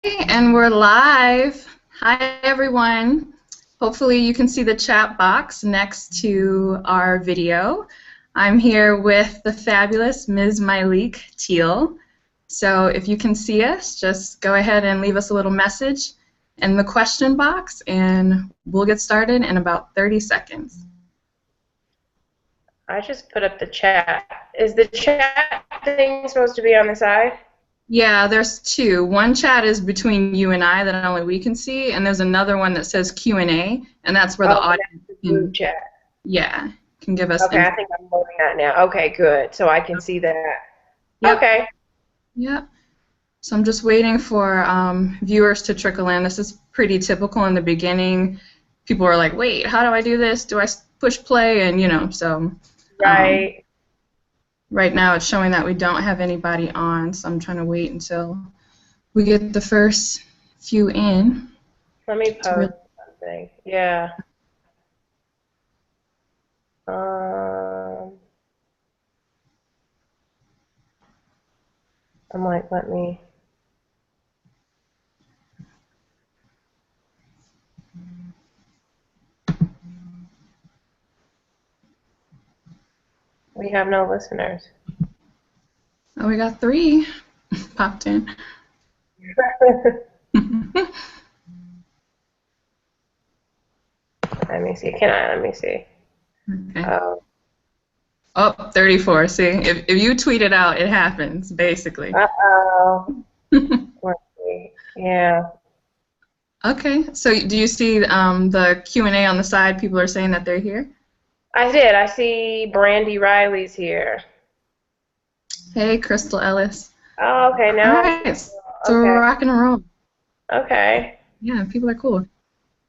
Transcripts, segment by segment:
And we're live. Hi, everyone. Hopefully you can see the chat box next to our video. I'm here with the fabulous Ms. Myleik Teele. So if you can see us, just go ahead and leave us a little message in the question box, and we'll get started in about 30 seconds. I just put up the chat. Is the chat thing supposed to be on the side? Yeah, there's two. One chat is between you and I that only we can see, and there's another one that says Q&A, and that's where the audience that's the group chat. Yeah, can give us Okay, I think I'm loading that now. Okay, good. So I can see that. Yep. Okay. Yep. So I'm just waiting for viewers to trickle in. This is pretty typical in the beginning. People are like, wait, how do I do this? Do I push play? And, you know, so right. Right now it's showing that we don't have anybody on, so I'm trying to wait until we get the first few in. Let me post something. Yeah. I'm like, let me. We have no listeners. Oh, we got 3 popped in. Let me see. Let me see. Okay. Oh, 34. See, if you tweet it out, it happens, basically. Uh-oh. Let's see. Yeah. Okay. So do you see the Q&A on the side? People are saying that they're here? I did. I see Brandy Riley's here. Hey, Crystal Ellis. Oh, okay. Now. All right. So we're rocking and rolling. Okay. Yeah, people are cool.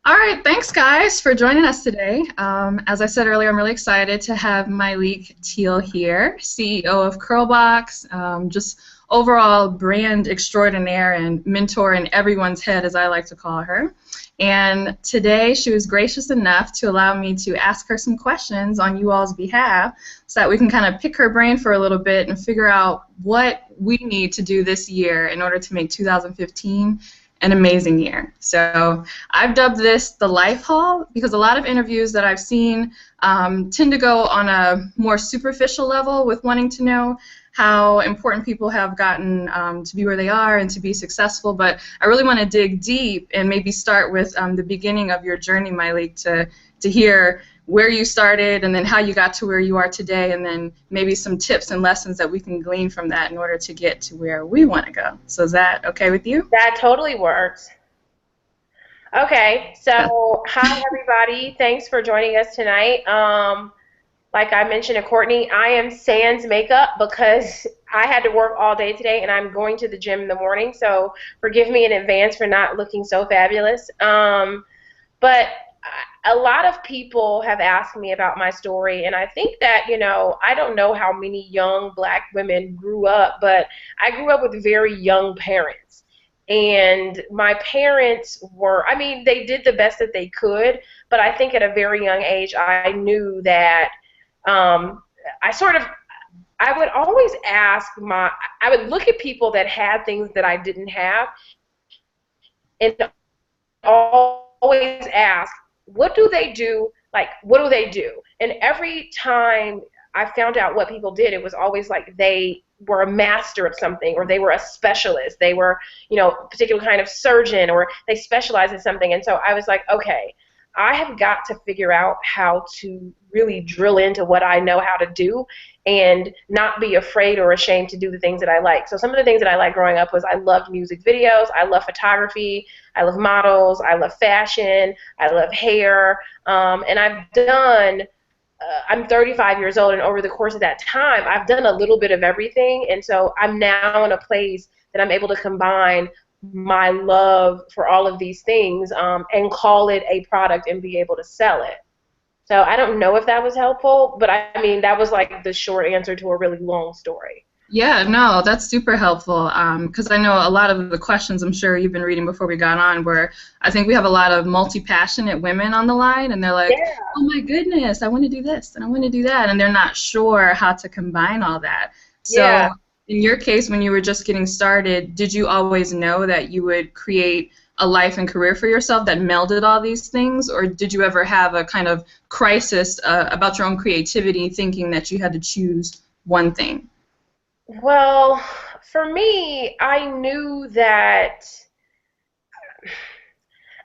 All right, thanks guys for joining us today. As I said earlier, I'm really excited to have Myleik Teele here, CEO of Curlbox, just overall brand extraordinaire and mentor in everyone's head, as I like to call her. And today she was gracious enough to allow me to ask her some questions on you all's behalf so that we can kind of pick her brain for a little bit and figure out what we need to do this year in order to make 2015 an amazing year. So I've dubbed this the life haul because a lot of interviews that I've seen tend to go on a more superficial level with wanting to know how important people have gotten to be where they are and to be successful, but I really want to dig deep and maybe start with the beginning of your journey, Myleik, to hear where you started and then how you got to where you are today, and then maybe some tips and lessons that we can glean from that in order to get to where we want to go. So is that okay with you? That totally works. Okay, so hi everybody. Thanks for joining us tonight. Like I mentioned to Courtney, I am sans makeup because I had to work all day today and I'm going to the gym in the morning, so forgive me in advance for not looking so fabulous. But a lot of people have asked me about my story, and I think that, you know, I don't know how many young black women grew up, but I grew up with very young parents. And my parents were, I mean, they did the best that they could, but I think at a very young age I knew that I would always I would look at people that had things that I didn't have and always ask, what do they do? Like, what do they do? And every time I found out what people did, it was always like they were a master of something, or they were a specialist. They were, you know, a particular kind of surgeon, or they specialized in something. And so I was like, okay, I have got to figure out how to really drill into what I know how to do and not be afraid or ashamed to do the things that I like. So some of the things that I liked growing up was I loved music videos, I love photography, I love models, I love fashion, I love hair, and I'm 35 years old, and over the course of that time, I've done a little bit of everything, and so I'm now in a place that I'm able to combine my love for all of these things and call it a product and be able to sell it. So I don't know if that was helpful, but I mean, that was like the short answer to a really long story. Yeah, no, that's super helpful because I know a lot of the questions I'm sure you've been reading before we got on where I think we have a lot of multi-passionate women on the line, and they're like, yeah, oh my goodness, I want to do this and I want to do that, and they're not sure how to combine all that. So in your case, when you were just getting started, did you always know that you would create a life and career for yourself that melded all these things, or did you ever have a kind of crisis about your own creativity, thinking that you had to choose one thing? Well, for me, I knew that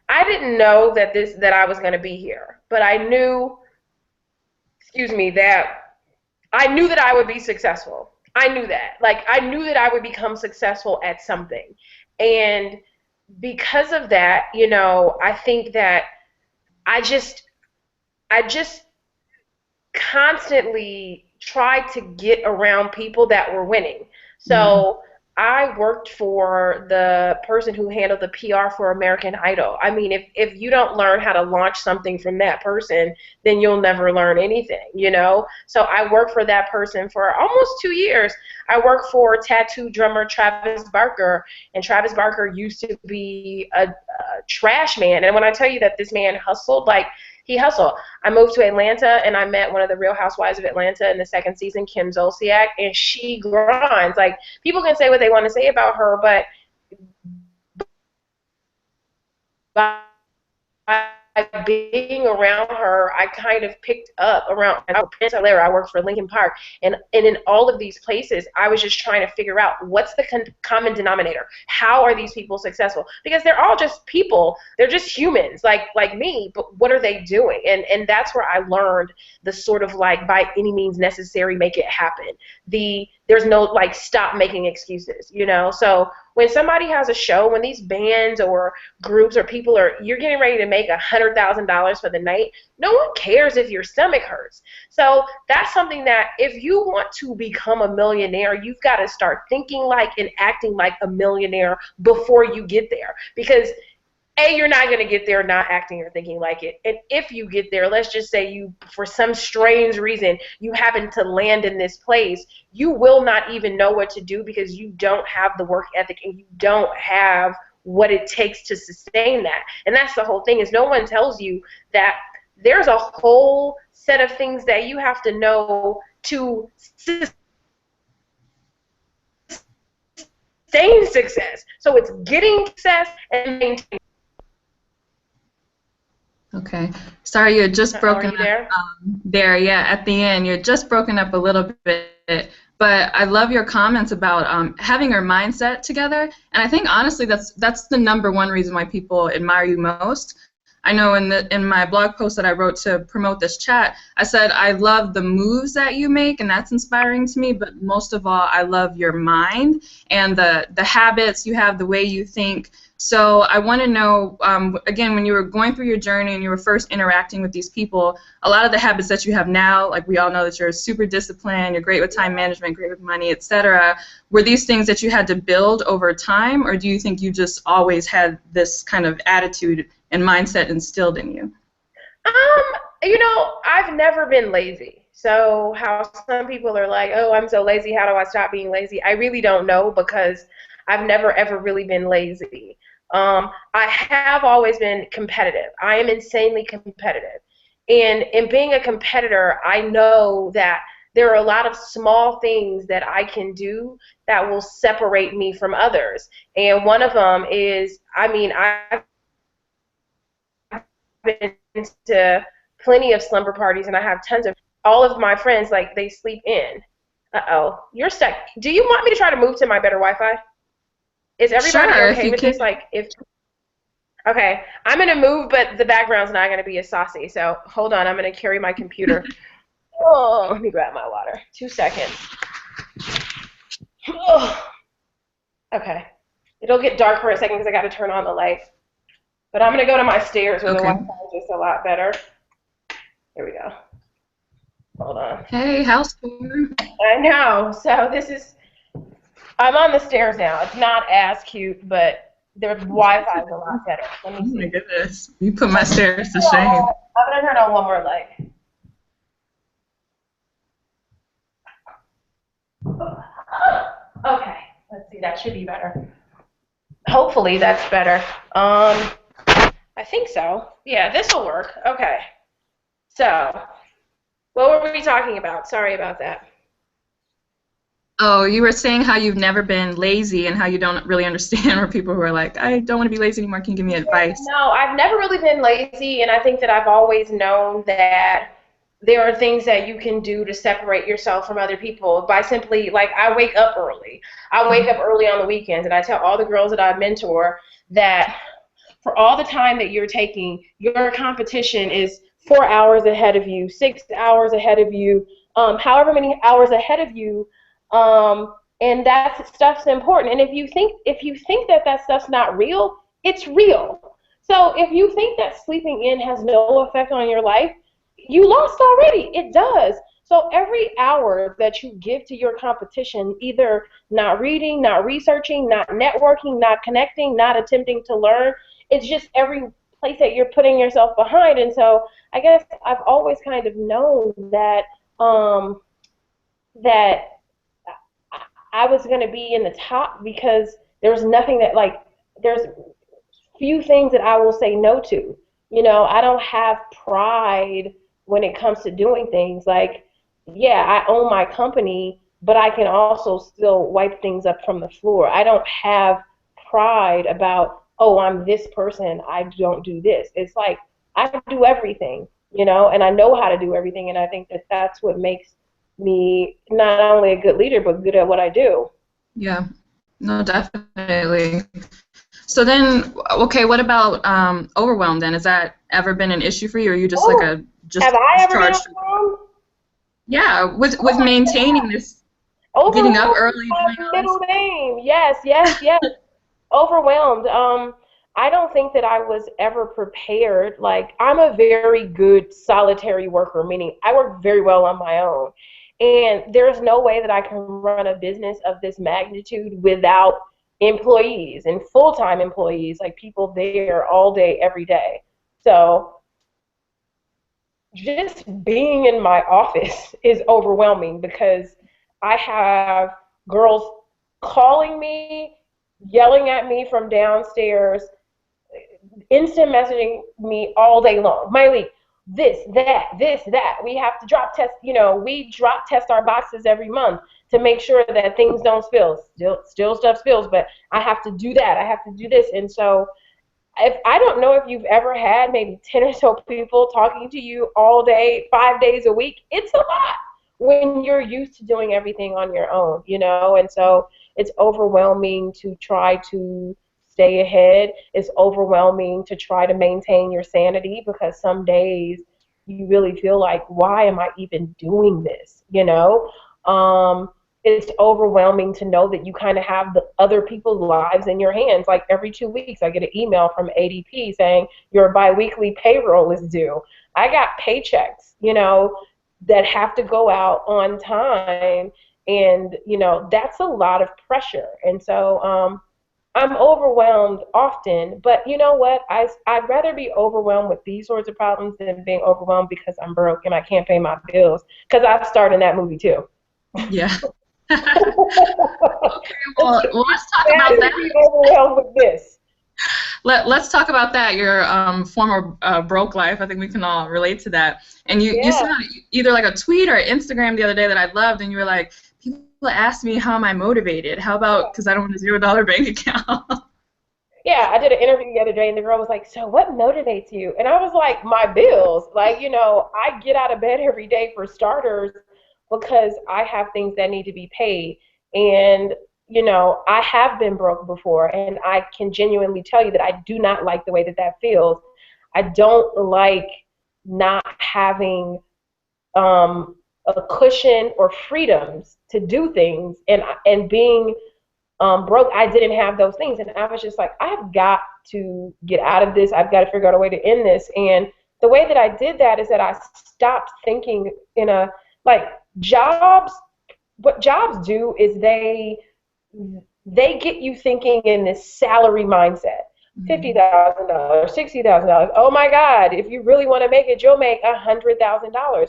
I didn't know that I was going to be here, but I knew, excuse me, that I knew that I would be successful. I knew that. Like I knew that I would become successful at something. And because of that, I think that I just I just constantly tried to get around people that were winning. Mm-hmm. So I worked for the person who handled the PR for American Idol. I mean, if you don't learn how to launch something from that person, then you'll never learn anything. So I worked for that person for almost 2 years. I worked for tattoo drummer Travis Barker, and Travis Barker used to be a trash man. And when I tell you that this man hustled, like he hustled. I moved to Atlanta and I met one of the Real Housewives of Atlanta in the second season, Kim Zolciak, and she grinds. Like people can say what they want to say about her, but by being around her, I kind of picked up around. I I worked for Lincoln Park, and in all of these places, I was just trying to figure out what's the common denominator. How are these people successful? Because they're all just people. They're just humans, like me. But what are they doing? And that's where I learned the sort of like by any means necessary, make it happen. There's no like stop making excuses. So when somebody has a show, when these bands or groups or people you're getting ready to make $100,000 for the night, no one cares if your stomach hurts. So that's something that if you want to become a millionaire, you've got to start thinking like and acting like a millionaire before you get there. Because you're not going to get there not acting or thinking like it. And if you get there, let's just say you, for some strange reason, you happen to land in this place, you will not even know what to do because you don't have the work ethic and you don't have what it takes to sustain that. And that's the whole thing, is no one tells you that there's a whole set of things that you have to know to sustain success. So it's getting success and maintaining. Okay. Sorry, you had just Are broken you up there? there. Yeah, at the end, you're just broken up a little bit. But I love your comments about having your mindset together. And I think honestly, that's the number one reason why people admire you most. I know in my blog post that I wrote to promote this chat, I said I love the moves that you make, and that's inspiring to me. But most of all, I love your mind and the habits you have, the way you think. So I want to know, again, when you were going through your journey and you were first interacting with these people, a lot of the habits that you have now, like we all know that you're super disciplined, you're great with time management, great with money, etc. Were these things that you had to build over time, or do you think you just always had this kind of attitude and mindset instilled in you? I've never been lazy. So how some people are like, oh, I'm so lazy, how do I stop being lazy? I really don't know because I've never ever really been lazy. I have always been competitive. I am insanely competitive. And in being a competitor, I know that there are a lot of small things that I can do that will separate me from others. And one of them is, I mean, I've been to plenty of slumber parties, and I have tons of all of my friends like they sleep in. Uh-oh, you're stuck. Do you want me to try to move to my better Wi-Fi? Is everybody Sure, if okay you with can. this? Like, if okay, I'm gonna move, but the background's not gonna be as saucy. So hold on, I'm gonna carry my computer. Oh, let me grab my water. 2 seconds. Oh, okay, it'll get dark for a second because I got to turn on the light. But I'm gonna go to my stairs where the Okay. Wi-Fi is just a lot better. Here we go. Hold on. Hey, house tour. I know. So I'm on the stairs now. It's not as cute, but the Wi-Fi is a lot better. Let Oh me my see. goodness, you put my stairs to shame. I'm gonna turn on one more light. Okay. Let's see. That should be better. Hopefully that's better. I think so. Yeah, this will work. Okay. So, what were we talking about? Sorry about that. Oh, you were saying how you've never been lazy and how you don't really understand where people who are like, I don't want to be lazy anymore, can give me Yeah, advice. no, I've never really been lazy, and I think that I've always known that there are things that you can do to separate yourself from other people by simply, like, I wake up early. I wake up early on the weekends, and I tell all the girls that I mentor that for all the time that you're taking, your competition is 4 hours ahead of you, 6 hours ahead of you, however many hours ahead of you, and that stuff's important. And if you think that that stuff's not real, it's real. So if you think that sleeping in has no effect on your life, you lost already. It does. So every hour that you give to your competition, either not reading, not researching, not networking, not connecting, not attempting to learn, it's just every place that you're putting yourself behind. And so I guess I've always kind of known that I was going to be in the top because there's nothing that, like, there's few things that I will say no to. I don't have pride when it comes to doing things. Like, yeah, I own my company, but I can also still wipe things up from the floor. I don't have pride about, oh, I'm this person, I don't do this. It's like I do everything, and I know how to do everything, and I think that that's what makes me not only a good leader, but good at what I do. Yeah, no, definitely. So then, okay, what about overwhelm then? Has that ever been an issue for you, or are you just like Oh, a have just I ever been discharged? overwhelmed? Yeah, Oh with my maintaining God. this, getting up Overwhelmed is early, doing my all middle this. name. Yes, yes, yes. Overwhelmed. I don't think that I was ever prepared. Like, I'm a very good solitary worker, meaning I work very well on my own. And there's no way that I can run a business of this magnitude without employees and full-time employees, like people there all day, every day. So just being in my office is overwhelming because I have girls calling me, yelling at me from downstairs, instant messaging me all day long. Myleik, this, that. We have to drop test. We drop test our boxes every month to make sure that things don't spill. Still stuff spills, but I have to do that. I have to do this, and so if I don't know if you've ever had maybe 10 or so people talking to you all day, 5 days a week, it's a lot when you're used to doing everything on your own. And so it's overwhelming to try to stay ahead. It's overwhelming to try to maintain your sanity because some days you really feel like, why am I even doing this? It's overwhelming to know that you kind of have the other people's lives in your hands. Like every 2 weeks, I get an email from ADP saying your biweekly payroll is due. I got paychecks, that have to go out on time, and that's a lot of pressure. And so I'm overwhelmed often, but you know what? I'd rather be overwhelmed with these sorts of problems than being overwhelmed because I'm broke and I can't pay my bills. Because I've starred in that movie too. Yeah. Okay, It's well, let's talk about better that. to be overwhelmed with this. Let's talk about that. Your former broke life. I think we can all relate to that. And you Yeah. sent out either like a tweet or Instagram the other day that I loved, and you were like, people ask me how am I motivated? How about because I don't want a $0 bank account? Yeah, I did an interview the other day and the girl was like, "So what motivates you?" And I was like, "My bills." Like, I get out of bed every day for starters because I have things that need to be paid. And, I have been broke before and I can genuinely tell you that I do not like the way that that feels. I don't like not having a cushion or freedoms to do things, and being broke, I didn't have those things. And I was just like, I've got to get out of this. I've got to figure out a way to end this. And the way that I did that is that I stopped thinking in a, like, jobs, what jobs do is they get you thinking in this salary mindset. $50,000, $60,000. Oh my God! If you really want to make it, you'll make $100,000.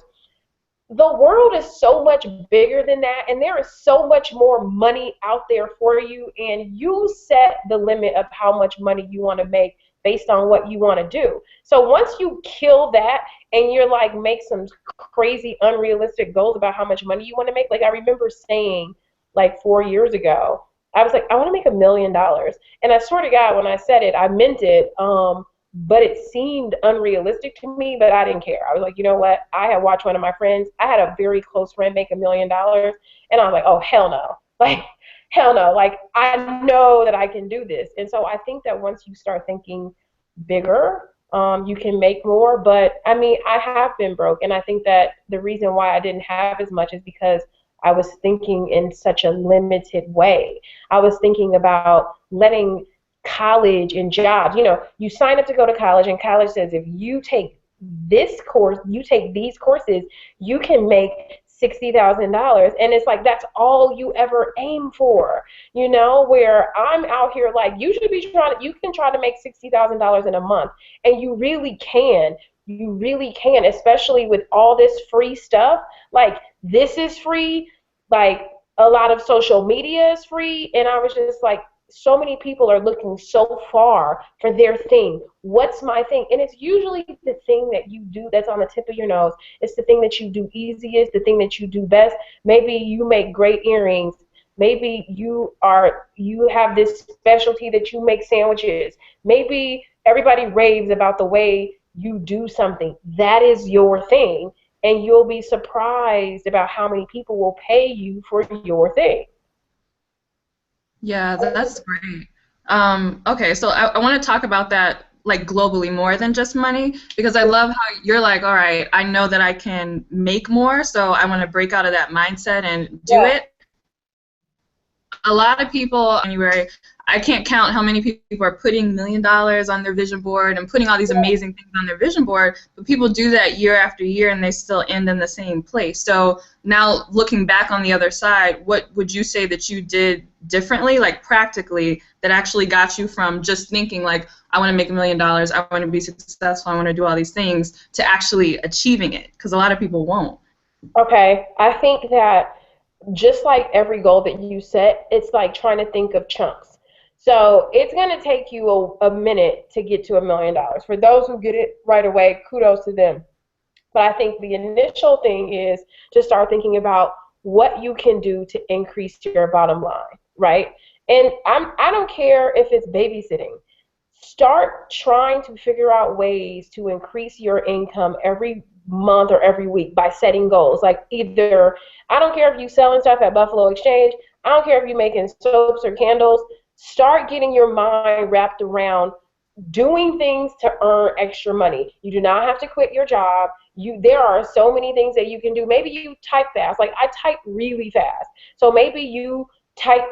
The world is so much bigger than that, and there is so much more money out there for you, and you set the limit of how much money you want to make based on what you want to do. So once you kill that and you're like, make some crazy unrealistic goals about how much money you want to make, like I remember saying like 4 years ago. I was like, I want to make $1 million. And I swear to God, when I said it, I meant it. But it seemed unrealistic to me, but I didn't care. I was like, you know what? I had watched one of my friends. I had a very close friend make $1 million, and I was like, oh, hell no. Like, hell no. Like, I know that I can do this. And so I think that once you start thinking bigger, you can make more. But I mean, I have been broke, and I think that the reason why I didn't have as much is because I was thinking in such a limited way. I was thinking about letting college and jobs. You sign up to go to college, and college says if you take this course, you take these courses, you can make $60,000. And it's like that's all you ever aim for, where I'm out here like you can try to make $60,000 in a month, and you really can. You really can, especially with all this free stuff. Like, this is free, like a lot of social media is free, and I was just like, so many people are looking so far for their thing. What's my thing? And it's usually the thing that you do that's on the tip of your nose. It's the thing that you do easiest, the thing that you do best. Maybe you make great earrings. Maybe you have this specialty that you make sandwiches. Maybe everybody raves about the way you do something. That is your thing, and you'll be surprised about how many people will pay you for your thing. Yeah, that's great. Okay, so I want to talk about that like globally more than just money, because I love how you're like, all right, I know that I can make more, so I want to break out of that mindset and do Yeah. it. A lot of people, January, I can't count how many people are putting $1 million on their vision board and putting all these amazing things on their vision board, but people do that year after year and they still end in the same place. So now looking back on the other side, what would you say that you did differently, like practically, that actually got you from just thinking like, I want to make $1 million, I want to be successful, I want to do all these things, to actually achieving it? Because a lot of people won't. Okay. I think that just like every goal that you set, it's like trying to think of chunks. So it's going to take you a minute to get to $1 million. For those who get it right away, kudos to them. But I think the initial thing is to start thinking about what you can do to increase your bottom line, right? And I don't care if it's babysitting. Start trying to figure out ways to increase your income every month or every week by setting goals. Like, either, I don't care if you selling stuff at Buffalo Exchange, I don't care if you're making soaps or candles. Start getting your mind wrapped around doing things to earn extra money. You do not have to quit your job. There are so many things that you can do. Maybe you type fast. Like, I type really fast. So maybe you type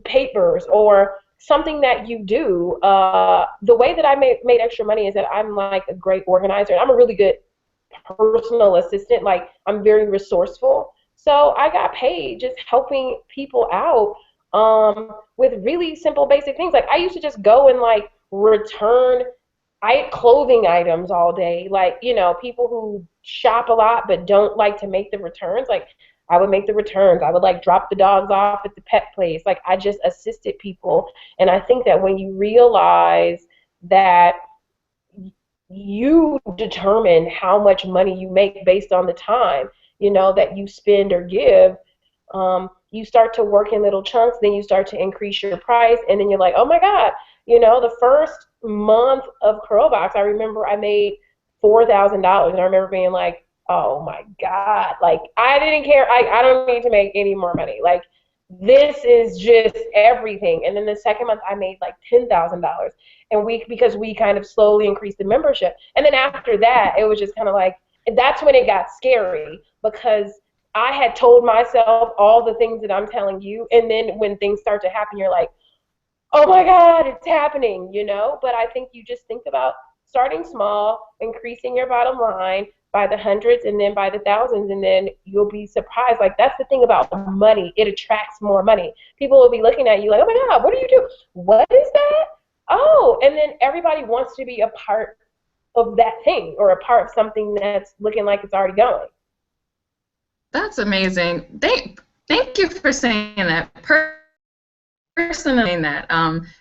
papers or something that you do. The way that I made extra money is that I'm like a great organizer. I'm a really good personal assistant. Like, I'm very resourceful. So I got paid just helping people out, with really simple basic things. Like, I used to just go and like return clothing items all day. Like, people who shop a lot but don't like to make the returns. Like, I would make the returns. I would like drop the dogs off at the pet place. Like, I just assisted people. And I think that when you realize that you determine how much money you make based on the time, that you spend or give, you start to work in little chunks, then you start to increase your price, and then you're like, oh my God, the first month of Curlbox, I remember I made $4,000, and I remember being like, oh my God, like, I didn't care, I don't need to make any more money, like, this is just everything. And then the second month I made like $10,000, and because we kind of slowly increased the membership, and then after that it was just kind of like, that's when it got scary, because I had told myself all the things that I'm telling you, and then when things start to happen, you're like, oh my God, it's happening. But I think you just think about starting small, increasing your bottom line by the hundreds and then by the thousands, and then you'll be surprised. Like, that's the thing about money. It attracts more money. People will be looking at you like, oh my God, what do you do? What is that? Oh, and then everybody wants to be a part of that thing, or a part of something that's looking like it's already going. That's amazing. Thank you for saying that. Personally, saying that,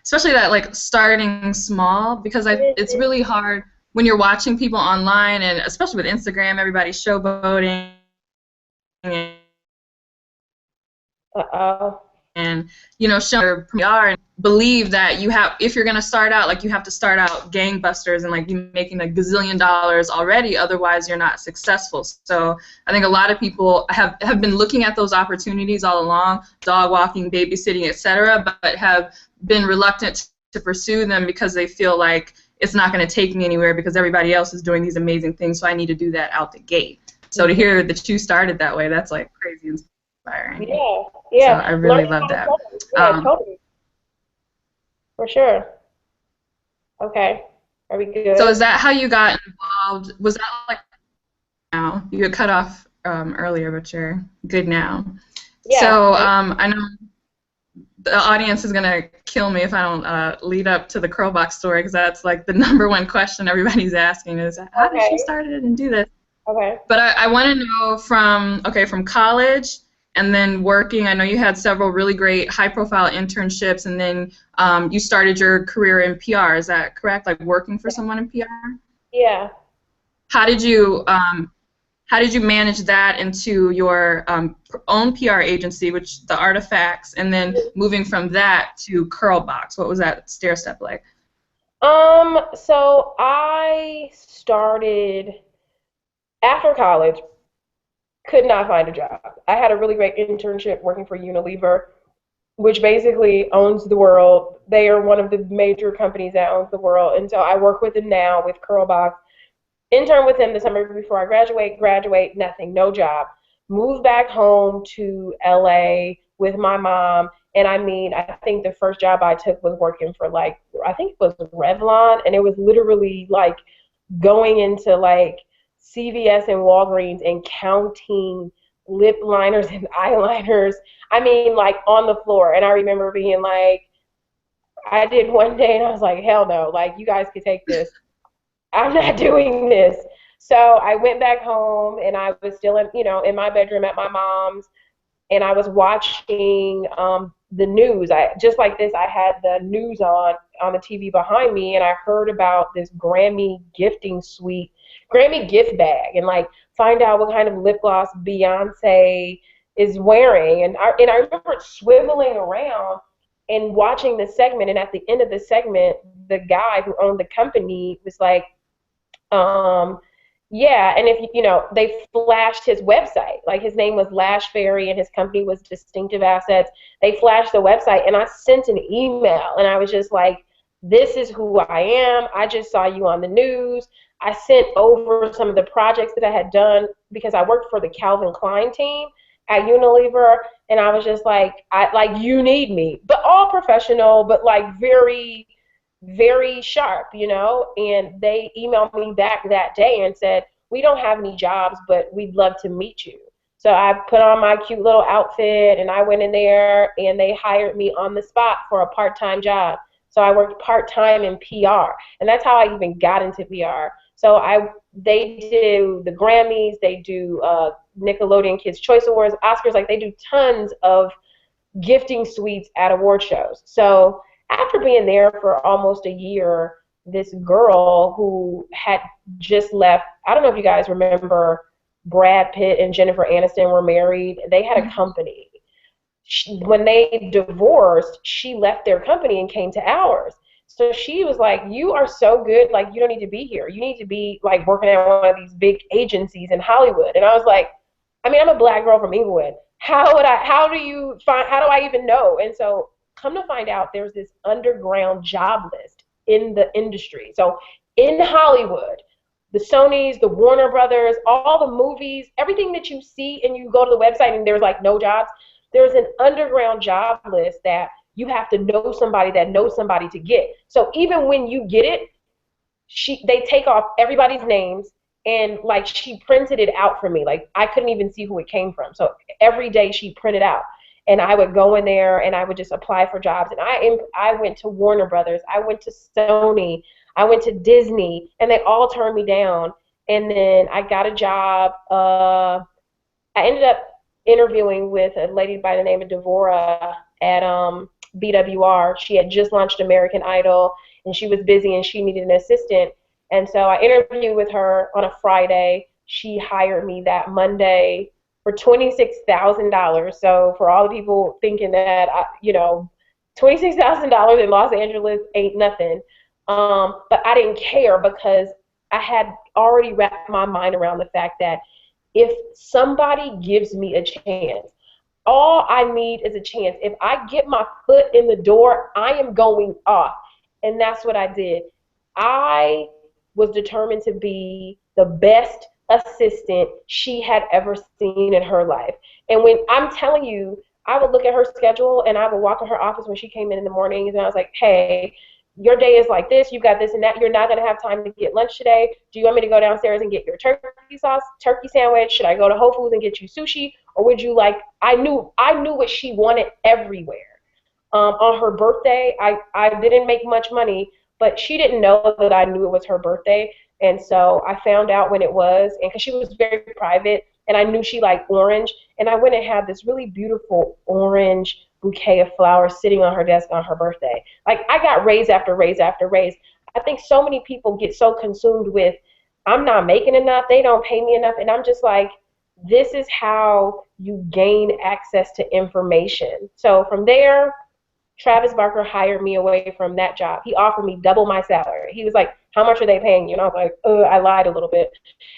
especially that like starting small, because it's really hard when you're watching people online, and especially with Instagram, everybody's showboating. Uh-oh. and show your PR and believe that if you're gonna start out, like, you have to start out gangbusters and like you making $1 gazillion already, otherwise you're not successful. So I think a lot of people have been looking at those opportunities all along, dog walking, babysitting, etc., but have been reluctant to pursue them because they feel like it's not going to take me anywhere because everybody else is doing these amazing things, so I need to do that out the gate. So to hear that you started that way, that's like crazy inspiring. Yeah, So yeah. I really Learning love how to that. code. Yeah, totally. For sure. Okay. Are we So good? is that how you got involved? Was that like now? You got cut off earlier, but you're good now. Yeah. So I know the audience is gonna kill me if I don't lead up to the Curlbox story, because that's like the #1 question everybody's asking is, how did she Okay. start it and do this? Okay. But I want to know from college and then working. I know you had several really great high-profile internships, and then you started your career in PR. Is that correct? Like working for someone in PR? Yeah. How did you manage that into your own PR agency, which the Artifacts, and then moving from that to Curlbox? What was that stair step like? So I started after college, could not find a job. I had a really great internship working for Unilever, which basically owns the world. They are one of the major companies that owns the world. And so I work with them now with Curlbox. Intern with them the summer before I graduate, nothing, no job. Moved back home to LA with my mom. And I mean, I think the first job I took was working for like, I think it was Revlon. And it was literally like going into like CVS and Walgreens and counting lip liners and eyeliners. I mean, like on the floor. And I remember being like, I did one day and I was like, hell no, like you guys could take this. I'm not doing this. So I went back home and I was still in my bedroom at my mom's, and I was watching the news. I just like this. I had the news on the TV behind me, and I heard about this Grammy gifting suite, Grammy gift bag, and like find out what kind of lip gloss Beyonce is wearing. And I remember swiveling around and watching the segment. And at the end of the segment, the guy who owned the company was like, um, yeah, and if they flashed his website. Like his name was Lash Fairy and his company was Distinctive Assets. They flashed the website and I sent an email and I was just like, this is who I am. I just saw you on the news. I sent over some of the projects that I had done because I worked for the Calvin Klein team at Unilever, and I was just like, you need me, but all professional, but like very very sharp, and they emailed me back that day and said, we don't have any jobs, but we'd love to meet you. So I put on my cute little outfit and I went in there and they hired me on the spot for a part-time job. So I worked part-time in PR, and that's how I even got into PR. So they do the Grammys, they do Nickelodeon Kids Choice Awards, Oscars, like they do tons of gifting suites at award shows. So after being there for almost a year, this girl who had just left, I don't know if you guys remember, Brad Pitt and Jennifer Aniston were married. They had a company. When they divorced, she left their company and came to ours. So she was like, you are so good, like you don't need to be here. You need to be like working at one of these big agencies in Hollywood. And I was like, I mean, I'm a black girl from Englewood. How do I even know? And so come to find out there's this underground job list in the industry. So in Hollywood, the Sonys, the Warner Brothers, all the movies, everything that you see and you go to the website and there's like no jobs, there's an underground job list that you have to know somebody that knows somebody to get. So even when you get it, they take off everybody's names, and like she printed it out for me. Like I couldn't even see who it came from. So every day she printed out, and I would go in there and I would just apply for jobs. And I went to Warner Brothers, I went to Sony, I went to Disney, and they all turned me down. And then I got a job. I ended up interviewing with a lady by the name of Devora at BWR. She had just launched American Idol, and she was busy and she needed an assistant. And so I interviewed with her on a Friday. She hired me that Monday for $26,000. So for all the people thinking that, $26,000 in Los Angeles ain't nothing. But I didn't care because I had already wrapped my mind around the fact that if somebody gives me a chance, all I need is a chance. If I get my foot in the door, I am going off. And that's what I did. I was determined to be the best assistant she had ever seen in her life. And when I'm telling you, I would look at her schedule and I would walk in her office when she came in the mornings and I was like, hey, your day is like this, you've got this and that, you're not going to have time to get lunch today. Do you want me to go downstairs and get your turkey sandwich? Should I go to Whole Foods and get you sushi? Or would you like, I knew what she wanted everywhere. On her birthday, I didn't make much money, but she didn't know that I knew it was her birthday. And so I found out when it was, and because she was very private, and I knew she liked orange, and I went and had this really beautiful orange bouquet of flowers sitting on her desk on her birthday. Like, I got raise after raise after raise. I think so many people get so consumed with, I'm not making enough, they don't pay me enough, and I'm just like, this is how you gain access to information. So from there, Travis Barker hired me away from that job. He offered me double my salary. He was like, how much are they paying you? And I was like, I lied a little bit.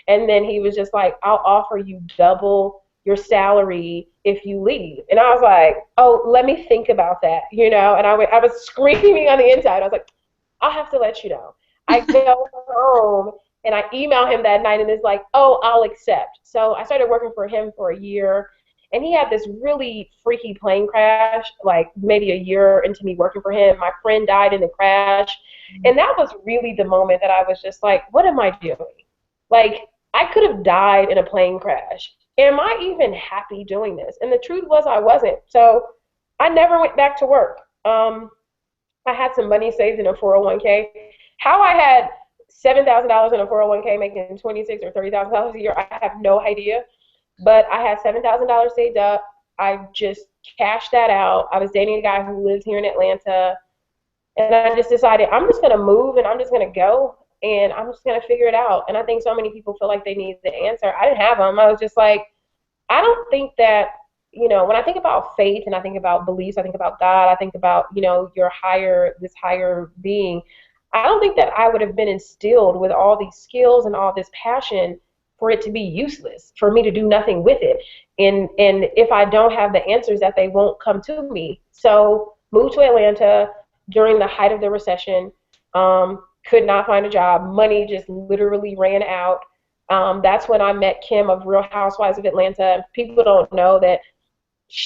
And then he was just like, I'll offer you double your salary if you leave. And I was like, oh, let me think about that, And I was screaming on the inside. I was like, I'll have to let you know. I go home and I email him that night and it's like, oh, I'll accept. So I started working for him for a year. And he had this really freaky plane crash, like maybe a year into me working for him. My friend died in the crash. And that was really the moment that I was just like, what am I doing? Like, I could have died in a plane crash. Am I even happy doing this? And the truth was I wasn't. So I never went back to work. I had some money saved in a 401k. How I had $7,000 in a 401k making $26,000 or $30,000 a year, I have no idea. But I had $7,000 saved up. I just cashed that out. I was dating a guy who lives here in Atlanta. And I just decided I'm just going to move and I'm just going to go and I'm just going to figure it out. And I think so many people feel like they need the answer. I didn't have them. I was just like, I don't think that, when I think about faith and I think about beliefs, I think about God, I think about, this higher being. I don't think that I would have been instilled with all these skills and all this passion for it to be useless, for me to do nothing with it. And if I don't have the answers, that they won't come to me. So moved to Atlanta during the height of the recession, could not find a job. Money just literally ran out. That's when I met Kim of Real Housewives of Atlanta. People don't know that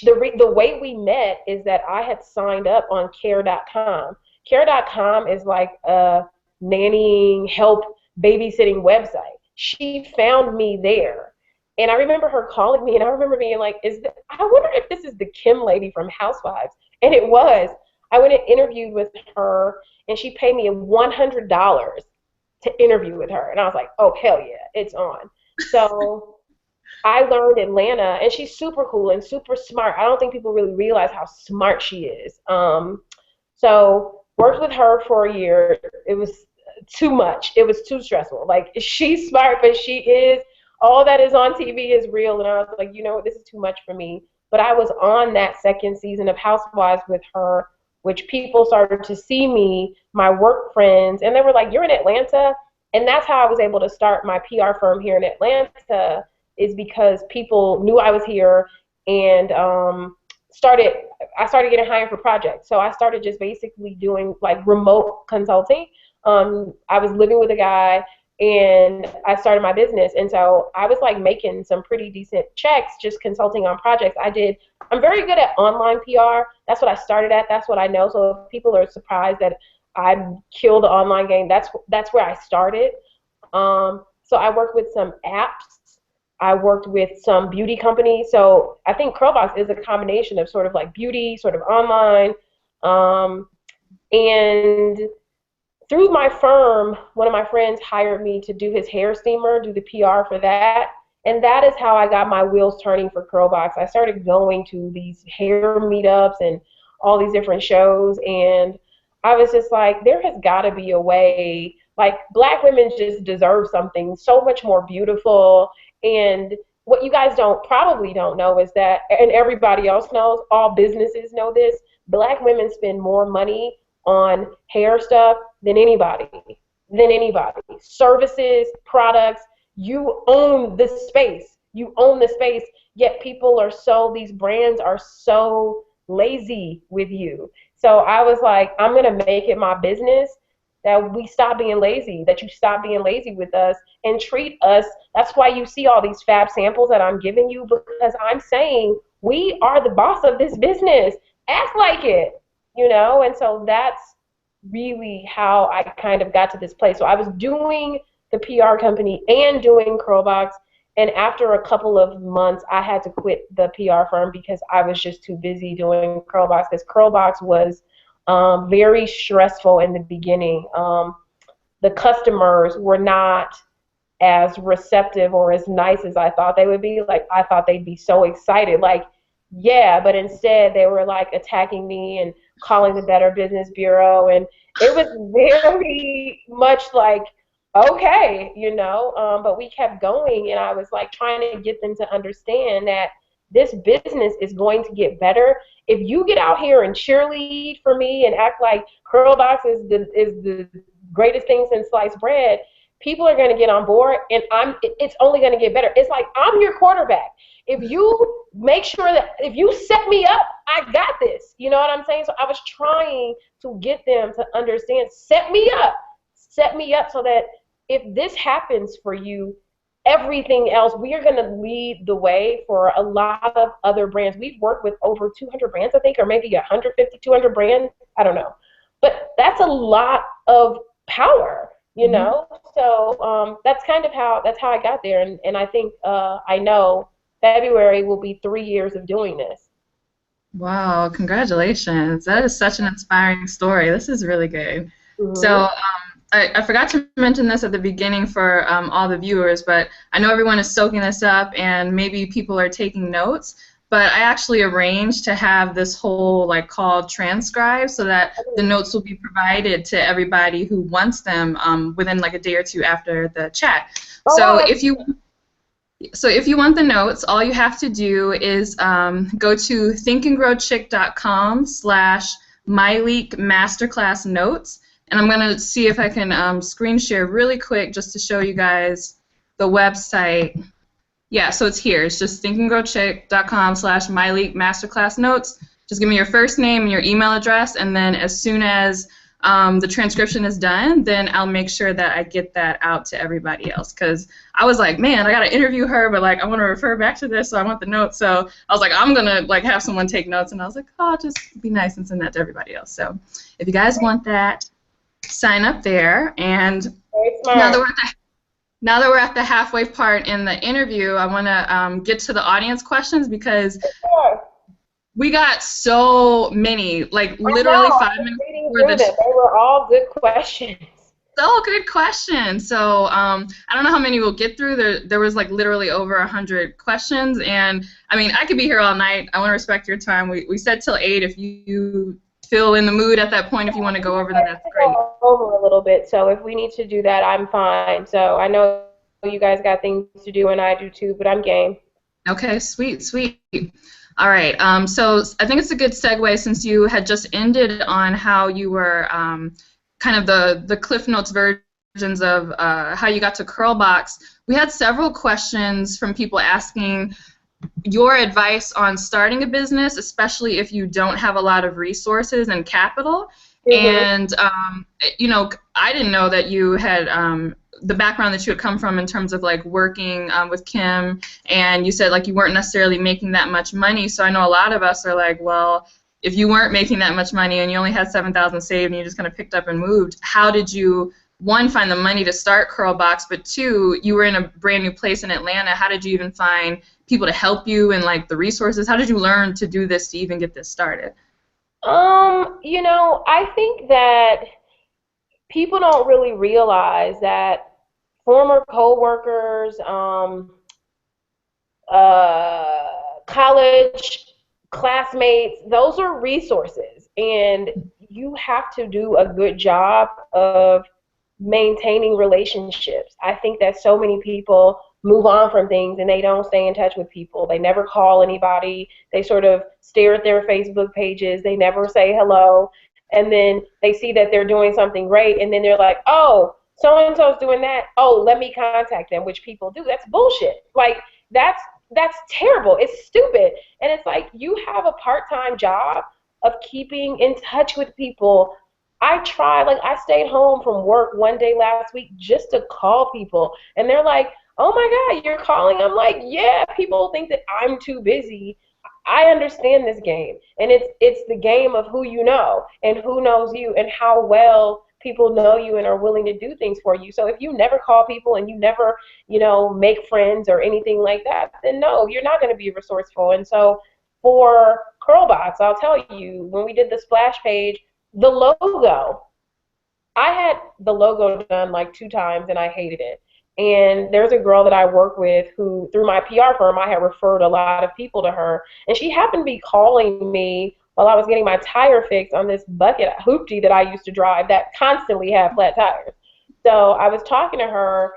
the way we met is that I had signed up on care.com. Care.com is like a nannying, help, babysitting website. She found me there. And I remember her calling me, and I remember being like, I wonder if this is the Kim lady from Housewives. And it was. I went and interviewed with her, and she paid me $100 to interview with her. And I was like, oh, hell yeah, it's on. So I learned Atlanta, and she's super cool and super smart. I don't think people really realize how smart she is. So worked with her for a year. It was too much. It was too stressful. Like, she's smart, but she is, all that is on TV is real. And I was like, this is too much for me. But I was on that second season of Housewives with her, which people started to see me, my work friends, and they were like, you're in Atlanta? And that's how I was able to start my PR firm here in Atlanta, is because people knew I was here, and I started getting hired for projects. So I started just basically doing like remote consulting. I was living with a guy, and I started my business. And so I was like making some pretty decent checks just consulting on projects. I'm very good at online PR. That's what I started at. That's what I know. So if people are surprised that I killed the online game, that's where I started. So I worked with some apps. I worked with some beauty companies. So I think Curlbox is a combination of sort of like beauty, sort of online. And through my firm, one of my friends hired me to do his hair steamer, do the PR for that. And that is how I got my wheels turning for Curlbox. I started going to these hair meetups and all these different shows. And I was just like, there has got to be a way. Like, Black women just deserve something so much more beautiful. And what you guys probably don't know is that, and everybody else knows, all businesses know this, black women spend more money on hair stuff than anybody. Than anybody. Services, products, you own the space. You own the space, yet these brands are so lazy with you. So I was like, I'm going to make it my business that we stop being lazy, that you stop being lazy with us and treat us. That's why you see all these fab samples that I'm giving you, because I'm saying we are the boss of this business. Act like it, And so that's really how I kind of got to this place. So I was doing the PR company and doing Curlbox, and after a couple of months, I had to quit the PR firm because I was just too busy doing Curlbox, because Curlbox was very stressful in the beginning. The customers were not as receptive or as nice as I thought they would be. Like, I thought they'd be so excited, like, yeah, but instead they were like attacking me and calling the Better Business Bureau, and it was very much like, okay, but we kept going, and I was like trying to get them to understand that this business is going to get better if you get out here and cheerlead for me and act like Curlbox is the greatest thing since sliced bread. People are going to get on board, and it's only going to get better. It's like I'm your quarterback. If you make sure that if you set me up, I got this. You know what I'm saying? So I was trying to get them to understand, set me up so that if this happens for you, everything else, we are going to lead the way for a lot of other brands. We've worked with over 200 brands, I think, or maybe 150, 200 brands. I don't know. But that's a lot of power, So that's kind of how I got there. And I think I know February will be 3 years of doing this. Wow, congratulations. That is such an inspiring story. This is really good. Mm-hmm. So I forgot to mention this at the beginning for all the viewers, but I know everyone is soaking this up and maybe people are taking notes, but I actually arranged to have this whole call transcribed so that the notes will be provided to everybody who wants them within a day or two after the chat. So if you want the notes, all you have to do is go to thinkandgrowchick.com/Myleik Masterclass notes, and I'm going to see if I can screen share really quick just to show you guys the website. Yeah, so it's here. It's just thinkandgrowchick.com/Myleik Masterclass notes. Just give me your first name and your email address, and then as soon as the transcription is done, then I'll make sure that I get that out to everybody else. Because I was like, man, I got to interview her, but I want to refer back to this, so I want the notes. So I was like, I'm going to have someone take notes, and I was like, oh, just be nice and send that to everybody else. So if you guys want that, sign up there. And now that we're at the halfway part in the interview, I want to get to the audience questions because we got so many, literally 5 minutes before the They were all good questions. So good questions. So I don't know how many we'll get through. There was literally over 100 questions, and I mean I could be here all night. I want to respect your time. We said till 8. If you feel in the mood at that point, if you want to go over, then that's great. Over a little bit. So if we need to do that, I'm fine. So I know you guys got things to do, and I do too, but I'm game. Okay, sweet. All right, so I think it's a good segue since you had just ended on how you were kind of the Cliff Notes versions of how you got to Curlbox. We had several questions from people asking your advice on starting a business, especially if you don't have a lot of resources and capital. Mm-hmm. And, I didn't know that you had the background that you had come from in terms of working with Kim, and you said you weren't necessarily making that much money. So I know a lot of us are like, well, if you weren't making that much money and you only had $7,000 saved and you just kind of picked up and moved, how did you, one, find the money to start Curlbox, but two, you were in a brand new place in Atlanta. How did you even find people to help you and the resources? How did you learn to do this to even get this started? I think that people don't really realize that former co-workers, college classmates, those are resources, and you have to do a good job of maintaining relationships. I think that so many people move on from things, and they don't stay in touch with people. They never call anybody. They sort of stare at their Facebook pages. They never say hello. And then they see that they're doing something great, and then they're like, oh, so-and-so's doing that. Oh, let me contact them, which people do. That's bullshit. Like, that's terrible. It's stupid. And it's like, you have a part-time job of keeping in touch with people. I stayed home from work one day last week just to call people. And they're like, oh my God, you're calling? I'm like, yeah, people think that I'm too busy. I understand this game, and it's the game of who you know and who knows you and how well people know you and are willing to do things for you. So if you never call people and you never, make friends or anything like that, then no, you're not going to be resourceful. And so for Curlbox, I'll tell you, when we did the splash page, the logo, I had the logo done like 2 times and I hated it. And there's a girl that I work with who, through my PR firm, I had referred a lot of people to her. And she happened to be calling me while I was getting my tire fixed on this bucket hoopty that I used to drive that constantly had flat tires. So I was talking to her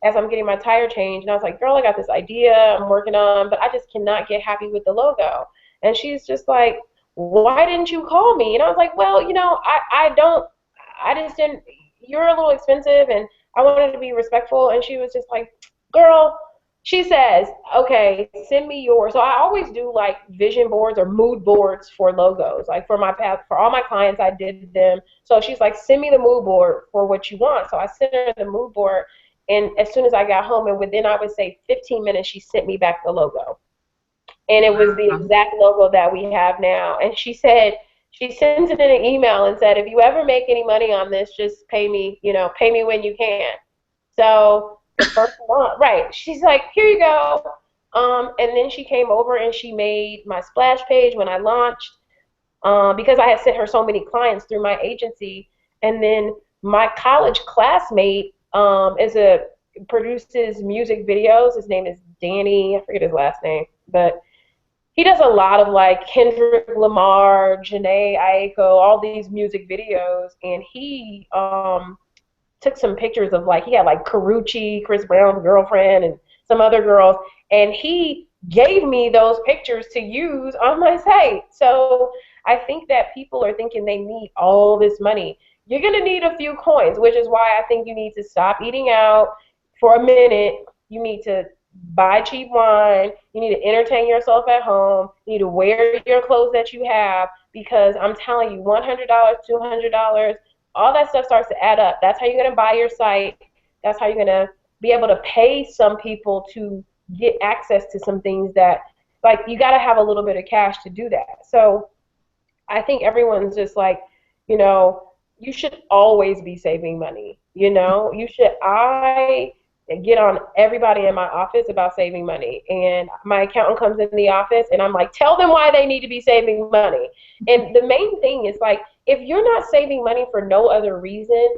as I'm getting my tire changed, and I was like, girl, I got this idea I'm working on, but I just cannot get happy with the logo. And she's just like, why didn't you call me? And I was like, well, I just didn't, you're a little expensive, and I wanted to be respectful. And she was just like, girl, she says, okay, send me yours. So I always do like vision boards or mood boards for logos. Like for all my clients, I did them. So she's like, send me the mood board for what you want. So I sent her the mood board. And as soon as I got home, and within, I would say, 15 minutes, she sent me back the logo. And it was the exact logo that we have now. And she said, she sent it in an email and said, if you ever make any money on this, just pay me, pay me when you can. So the first one, right, she's like, here you go. And then she came over and she made my splash page when I launched, because I had sent her so many clients through my agency. And then my college classmate produces music videos. His name is Danny. I forget his last name, but he does a lot of like Kendrick Lamar, Janae Aiko, all these music videos, and he took some pictures of he had like Karuchi, Chris Brown's girlfriend, and some other girls, and he gave me those pictures to use on my site. So I think that people are thinking they need all this money. You're gonna need a few coins, which is why I think you need to stop eating out for a minute. You need to buy cheap wine. You need to entertain yourself at home. You need to wear your clothes that you have, because I'm telling you, $100, $200, all that stuff starts to add up. That's how you're going to buy your site. That's how you're going to be able to pay some people to get access to some things that, you got to have a little bit of cash to do that. So I think everyone's just like, you should always be saving money. I get on everybody in my office about saving money, and my accountant comes in the office and I'm like, tell them why they need to be saving money. And the main thing is if you're not saving money for no other reason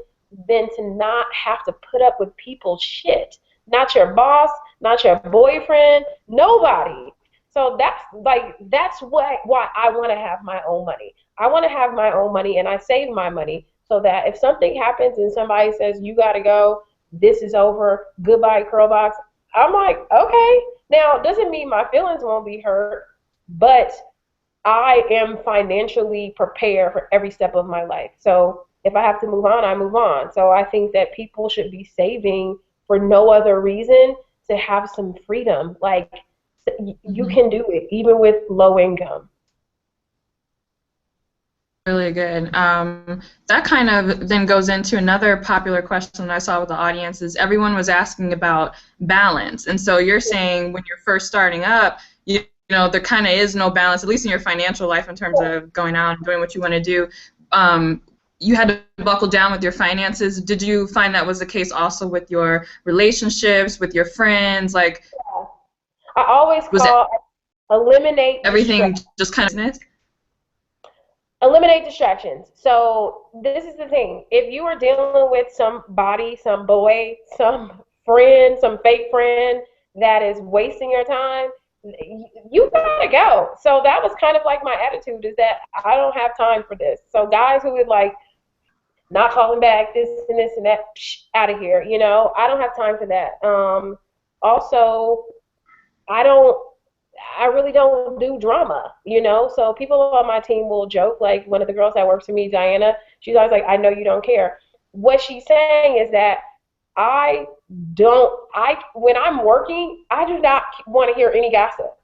than to not have to put up with people's shit, not your boss, not your boyfriend, nobody. So that's why I want to have my own money. I want to have my own money, and I save my money so that if something happens and somebody says you got to go, this is over, goodbye Curlbox, I'm like, okay. Now, it doesn't mean my feelings won't be hurt, but I am financially prepared for every step of my life. So if I have to move on, I move on. So I think that people should be saving for no other reason to have some freedom. You can do it, even with low income. Really good. That kind of then goes into another popular question I saw with the audience is everyone was asking about balance. And so you're saying when you're first starting up, there kind of is no balance, at least in your financial life in terms of going out and doing what you want to do. You had to buckle down with your finances. Did you find that was the case also with your relationships, with your friends? I always eliminate everything just kind of eliminate distractions. So this is the thing. If you are dealing with somebody, some boy, some friend, some fake friend that is wasting your time, you gotta go. So that was kind of like my attitude, is that I don't have time for this. So guys who would not calling back, this and this and that, out of here. I don't have time for that. also, I don't I really don't do drama, you know? So people on my team will joke, like one of the girls that works for me, Diana, she's always like, I know you don't care. What she's saying is that I when I'm working, I do not want to hear any gossip.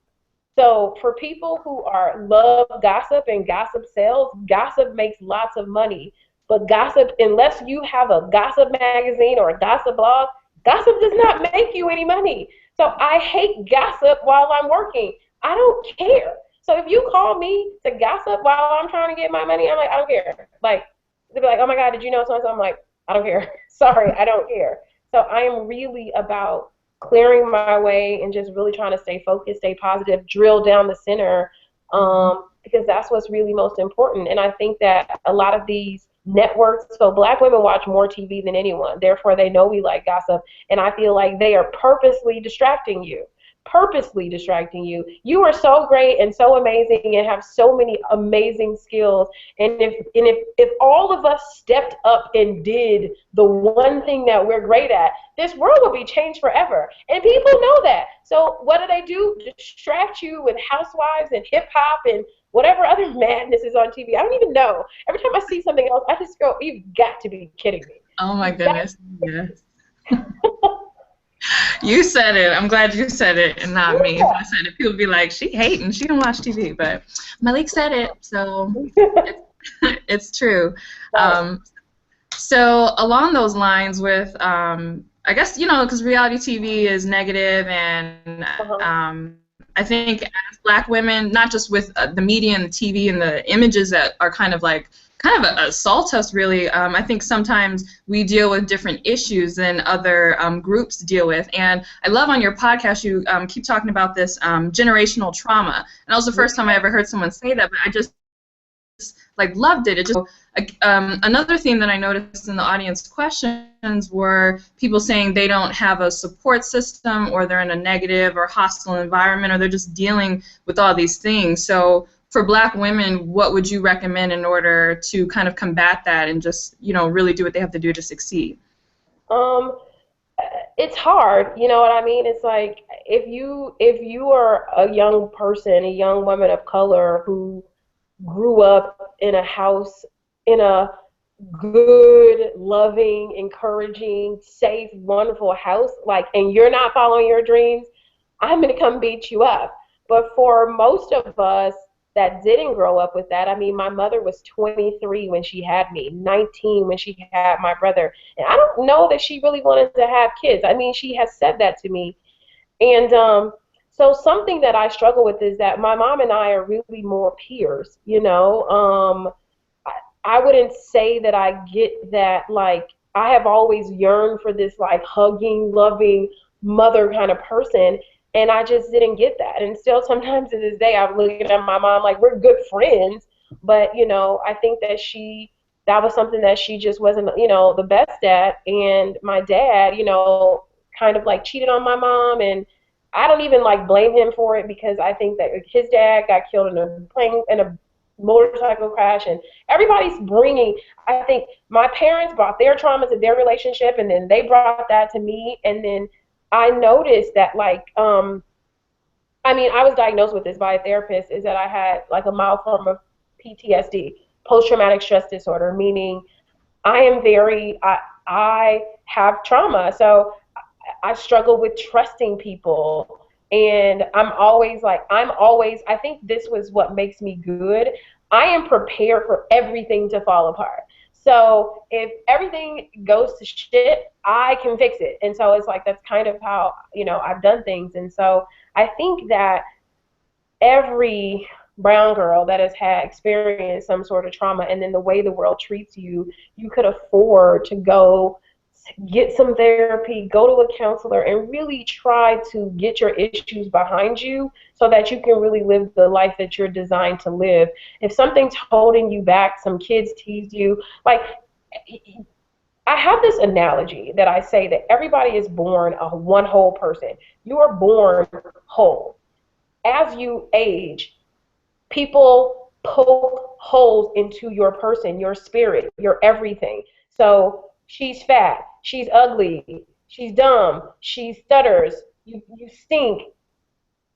So for people who are love gossip and gossip sells, gossip makes lots of money. But gossip, unless you have a gossip magazine or a gossip blog, gossip does not make you any money. So I hate gossip while I'm working. I don't care. So if you call me to gossip while I'm trying to get my money, I'm like, I don't care. Like they'll be like, oh my God, did you know so and so? I'm like, I don't care. Sorry, I don't care. So I am really about clearing my way and just really trying to stay focused, stay positive, drill down the center, because that's what's really most important. And I think that a lot of these networks, so black women watch more TV than anyone, therefore they know we like gossip, and I feel like they are purposely distracting you. You are so great and so amazing and have so many amazing skills. And if all of us stepped up and did the one thing that we're great at, this world will be changed forever. And people know that. So what do? Distract you with housewives and hip hop and whatever other madness is on TV. I don't even know. Every time I see something else, I just go, you've got to be kidding me. Oh my goodness. Yes. You said it. I'm glad you said it and not me. If I said it, people would be like, she hating. She don't watch TV. But Myleik said it, so it's true. So along those lines with, I guess, because reality TV is negative, and I think as black women, not just with the media and the TV and the images that are kind of assault us, really. I think sometimes we deal with different issues than other groups deal with. And I love on your podcast you keep talking about this generational trauma. And that was the first time I ever heard someone say that, but I just loved it. It just another theme that I noticed in the audience questions were people saying they don't have a support system, or they're in a negative or hostile environment, or they're just dealing with all these things. So for black women, what would you recommend in order to kind of combat that and just, really do what they have to do to succeed? It's hard, you know what I mean? It's like if you are a young person, a young woman of color who grew up in a house, in a good, loving, encouraging, safe, wonderful house, and you're not following your dreams, I'm going to come beat you up. But for most of us that didn't grow up with that, I mean, my mother was 23 when she had me, 19 when she had my brother. And I don't know that she really wanted to have kids. I mean, she has said that to me. And so something that I struggle with is that my mom and I are really more peers, you know. I wouldn't say that I get that, I have always yearned for this, hugging, loving mother kind of person, and I just didn't get that. And still sometimes to this day, I'm looking at my mom like we're good friends, but, I think that was something that she just wasn't, the best at. And my dad, kind of cheated on my mom, and I don't even blame him for it, because I think that his dad got killed in a motorcycle crash, and everybody's bringing, I think my parents brought their traumas to their relationship, and then they brought that to me. And then I noticed that I was diagnosed with this by a therapist, is that I had a mild form of PTSD, post-traumatic stress disorder, meaning I have trauma. So I struggle with trusting people. And I think this was what makes me good. I am prepared for everything to fall apart. So if everything goes to shit, I can fix it. And so it's that's kind of how, I've done things. And so I think that every brown girl that has had experienced some sort of trauma, and then the way the world treats you, you could afford to go get some therapy, go to a counselor, and really try to get your issues behind you so that you can really live the life that you're designed to live. If something's holding you back, some kids tease you, I have this analogy that I say that everybody is born a one whole person. You are born whole. As you age, people poke holes into your person, your spirit, your everything. So she's fat, she's ugly, she's dumb, she stutters, you stink,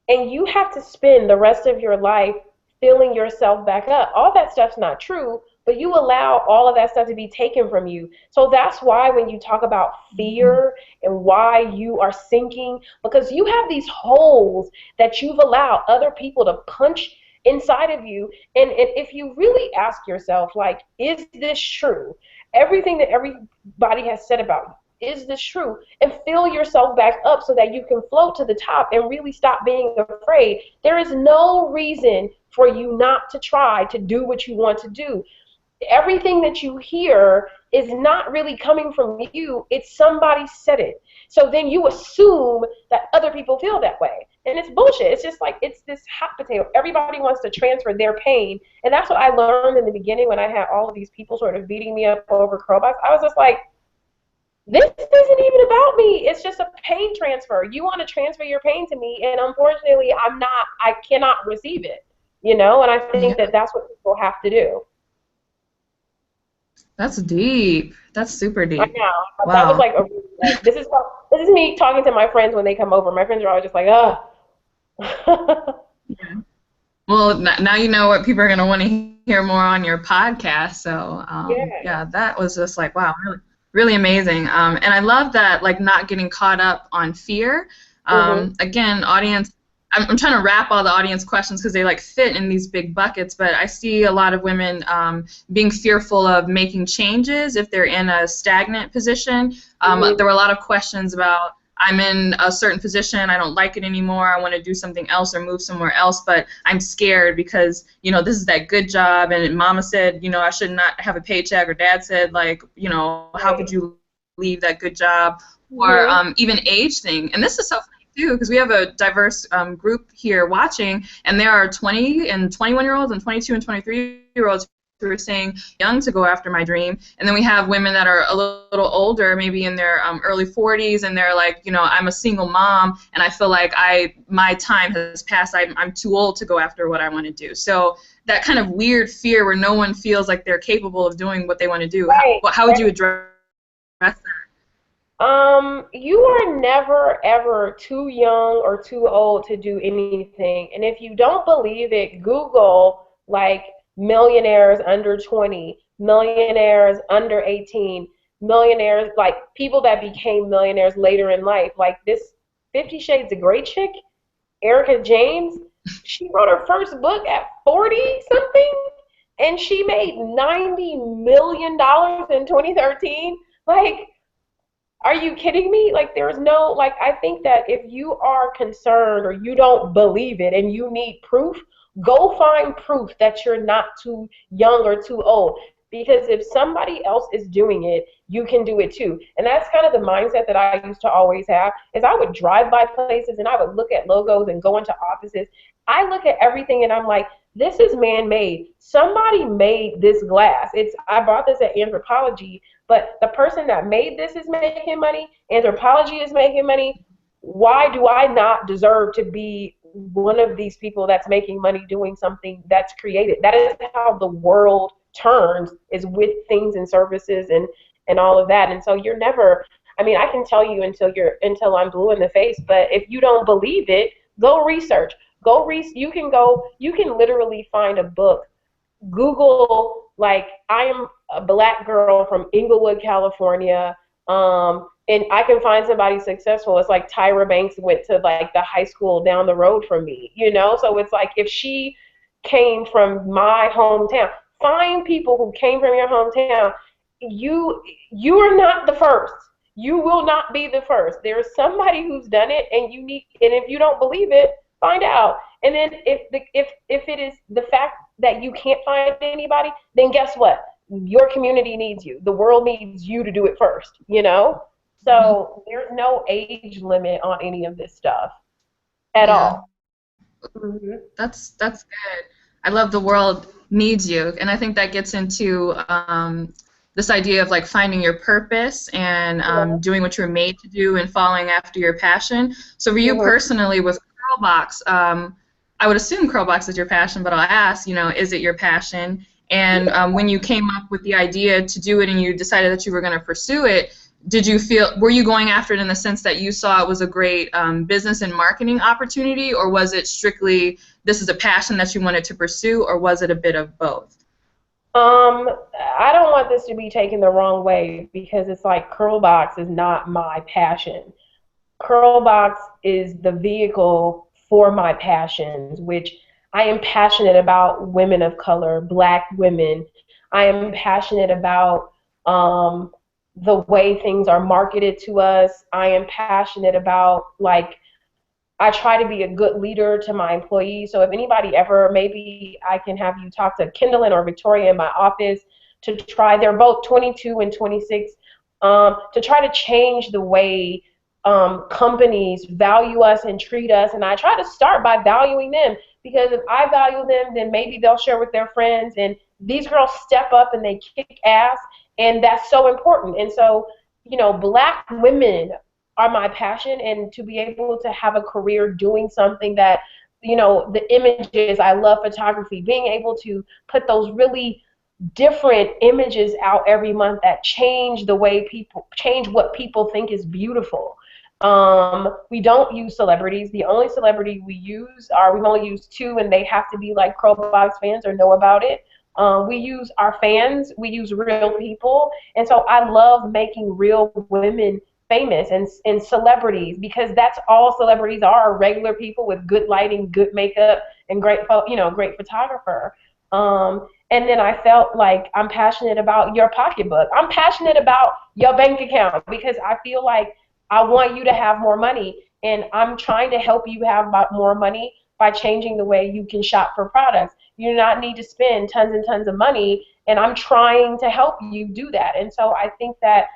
and you have to spend the rest of your life filling yourself back up. All that stuff's not true, but you allow all of that stuff to be taken from you. So that's why when you talk about fear and why you are sinking, because you have these holes that you've allowed other people to punch inside of you. And if you really ask yourself, like, is this true? Everything that everybody has said about you, is this true? And fill yourself back up so that you can float to the top and really stop being afraid. There is no reason for you not to try to do what you want to do. Everything that you hear is not really coming from you, it's somebody said it. So then you assume that other people feel that way. And it's bullshit. It's just like, it's this hot potato. Everybody wants to transfer their pain. And that's what I learned in the beginning when I had all of these people sort of beating me up over Curlbox. I was just like, this isn't even about me. It's just a pain transfer. You want to transfer your pain to me, and unfortunately, I cannot receive it. And I think Yeah. that that's what people have to do. That's deep. That's super I deep. know. That was Wow. like this is me talking to my friends when they come over. My friends are always just like, ugh. Yeah. Well, now you know what people are going to want to hear more on your podcast. So, Yeah. yeah, that was just like, wow, really, really amazing. And I love that, like, not getting caught up on fear. Mhm. Again, audience, I'm trying to wrap all the audience questions because they, like, fit in these big buckets, but I see a lot of women being fearful of making changes if they're in a stagnant position. Mhm. There were a lot of questions about, I'm in a certain position, I don't like it anymore, I want to do something else or move somewhere else, but I'm scared because, this is that good job, and mama said, I should not have a paycheck, or dad said, like, how could Right. you leave that good job, or Mhm. even age thing. And this is so funny, too, because we have a diverse group here watching, and there are 20 and 21-year-olds and 22 and 23-year-olds who are saying young to go after my dream, and then we have women that are a little older, maybe in their early 40s, and they're like, I'm a single mom, and I feel like my time has passed. I'm too old to go after what I want to do. So that kind of weird fear where no one feels like they're capable of doing what they want to do. Right. How would you address that? You are never ever too young or too old to do anything. And if you don't believe it, Google like millionaires under 20, millionaires under 18, millionaires like people that became millionaires later in life. Like this 50 Shades of Grey chick, Erica James, she wrote her first book at 40 something and she made $90 million in 2013. Like, are you kidding me? Like, there's no, like, I think that if you are concerned or you don't believe it and you need proof, go find proof that you're not too young or too old. Because if somebody else is doing it, you can do it too. And that's kind of the mindset that I used to always have, is I would drive by places and I would look at logos and go into offices. I look at everything and I'm like, this is man-made. Somebody made this glass. I bought this at Anthropology, but the person that made this is making money, Anthropology is making money. Why do I not deserve to be one of these people that's making money doing something that's created? That is how the world turns, is with things and services and all of that. And so you're never, I mean, I can tell you until I'm blue in the face, but if you don't believe it, go research. You can literally find a book. Google, like, I am a black girl from Inglewood, California, and I can find somebody successful. It's like Tyra Banks went to like the high school down the road from me. So it's like, if she came from my hometown, find people who came from your hometown. You are not the first. You will not be the first. There's somebody who's done it, and if you don't believe it, find out. And then if it is the fact that you can't find anybody, then guess what? Your community needs you. The world needs you to do it first. Mhm. So there's no age limit on any of this stuff at Yeah. all. Hmm. That's good. I love the world needs you, and I think that gets into this idea of like finding your purpose and Yeah. doing what you're made to do and following after your passion. So for you Hmm. personally with Curlbox, I would assume Curlbox is your passion, but I'll ask, is it your passion? And when you came up with the idea to do it and you decided that you were going to pursue it, did you feel, were you going after it in the sense that you saw it was a great business and marketing opportunity, or was it strictly this is a passion that you wanted to pursue, or was it a bit of both? I don't want this to be taken the wrong way because it's like Curlbox is not my passion. Curlbox is the vehicle for my passions, which I am passionate about women of color, black women. I am passionate about the way things are marketed to us. I am passionate about, like, I try to be a good leader to my employees. So if anybody ever, maybe I can have you talk to Kendallin or Victoria in my office to try, they're both 22 and 26, to try to change the way companies value us and treat us. And I try to start by valuing them, because if I value them, then maybe they'll share with their friends. And these girls step up and they kick ass, and that's so important. And so, black women are my passion, and to be able to have a career doing something that, the images, I love photography, being able to put those really different images out every month that change the way change what people think is beautiful. We don't use celebrities. The only celebrity we've only used two, and they have to be like Curlbox fans or know about it. We use our fans. We use real people. And so I love making real women famous, and celebrities, because that's all celebrities are regular people with good lighting, good makeup, and great photographer. And then I felt like I'm passionate about your pocketbook. I'm passionate about your bank account, because I feel like I want you to have more money, and I'm trying to help you have more money by changing the way you can shop for products. You do not need to spend tons and tons of money, and I'm trying to help you do that. And so I think that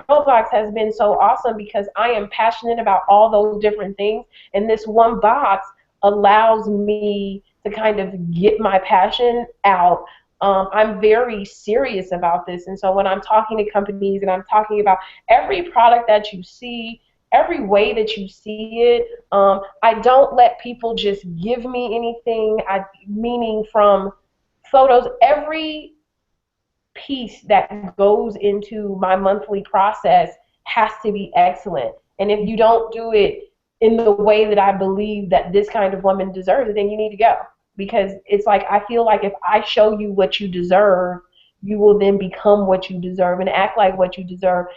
Curlbox has been so awesome because I am passionate about all those different things, and this one box allows me to kind of get my passion out. I'm very serious about this, and so when I'm talking to companies and I'm talking about every product that you see, every way that you see it, I don't let people just give me anything. Meaning from photos, every piece that goes into my monthly process has to be excellent. And if you don't do it in the way that I believe that this kind of woman deserves it, then you need to go. Because it's like, I feel like if I show you what you deserve, you will then become what you deserve and act like what you deserve.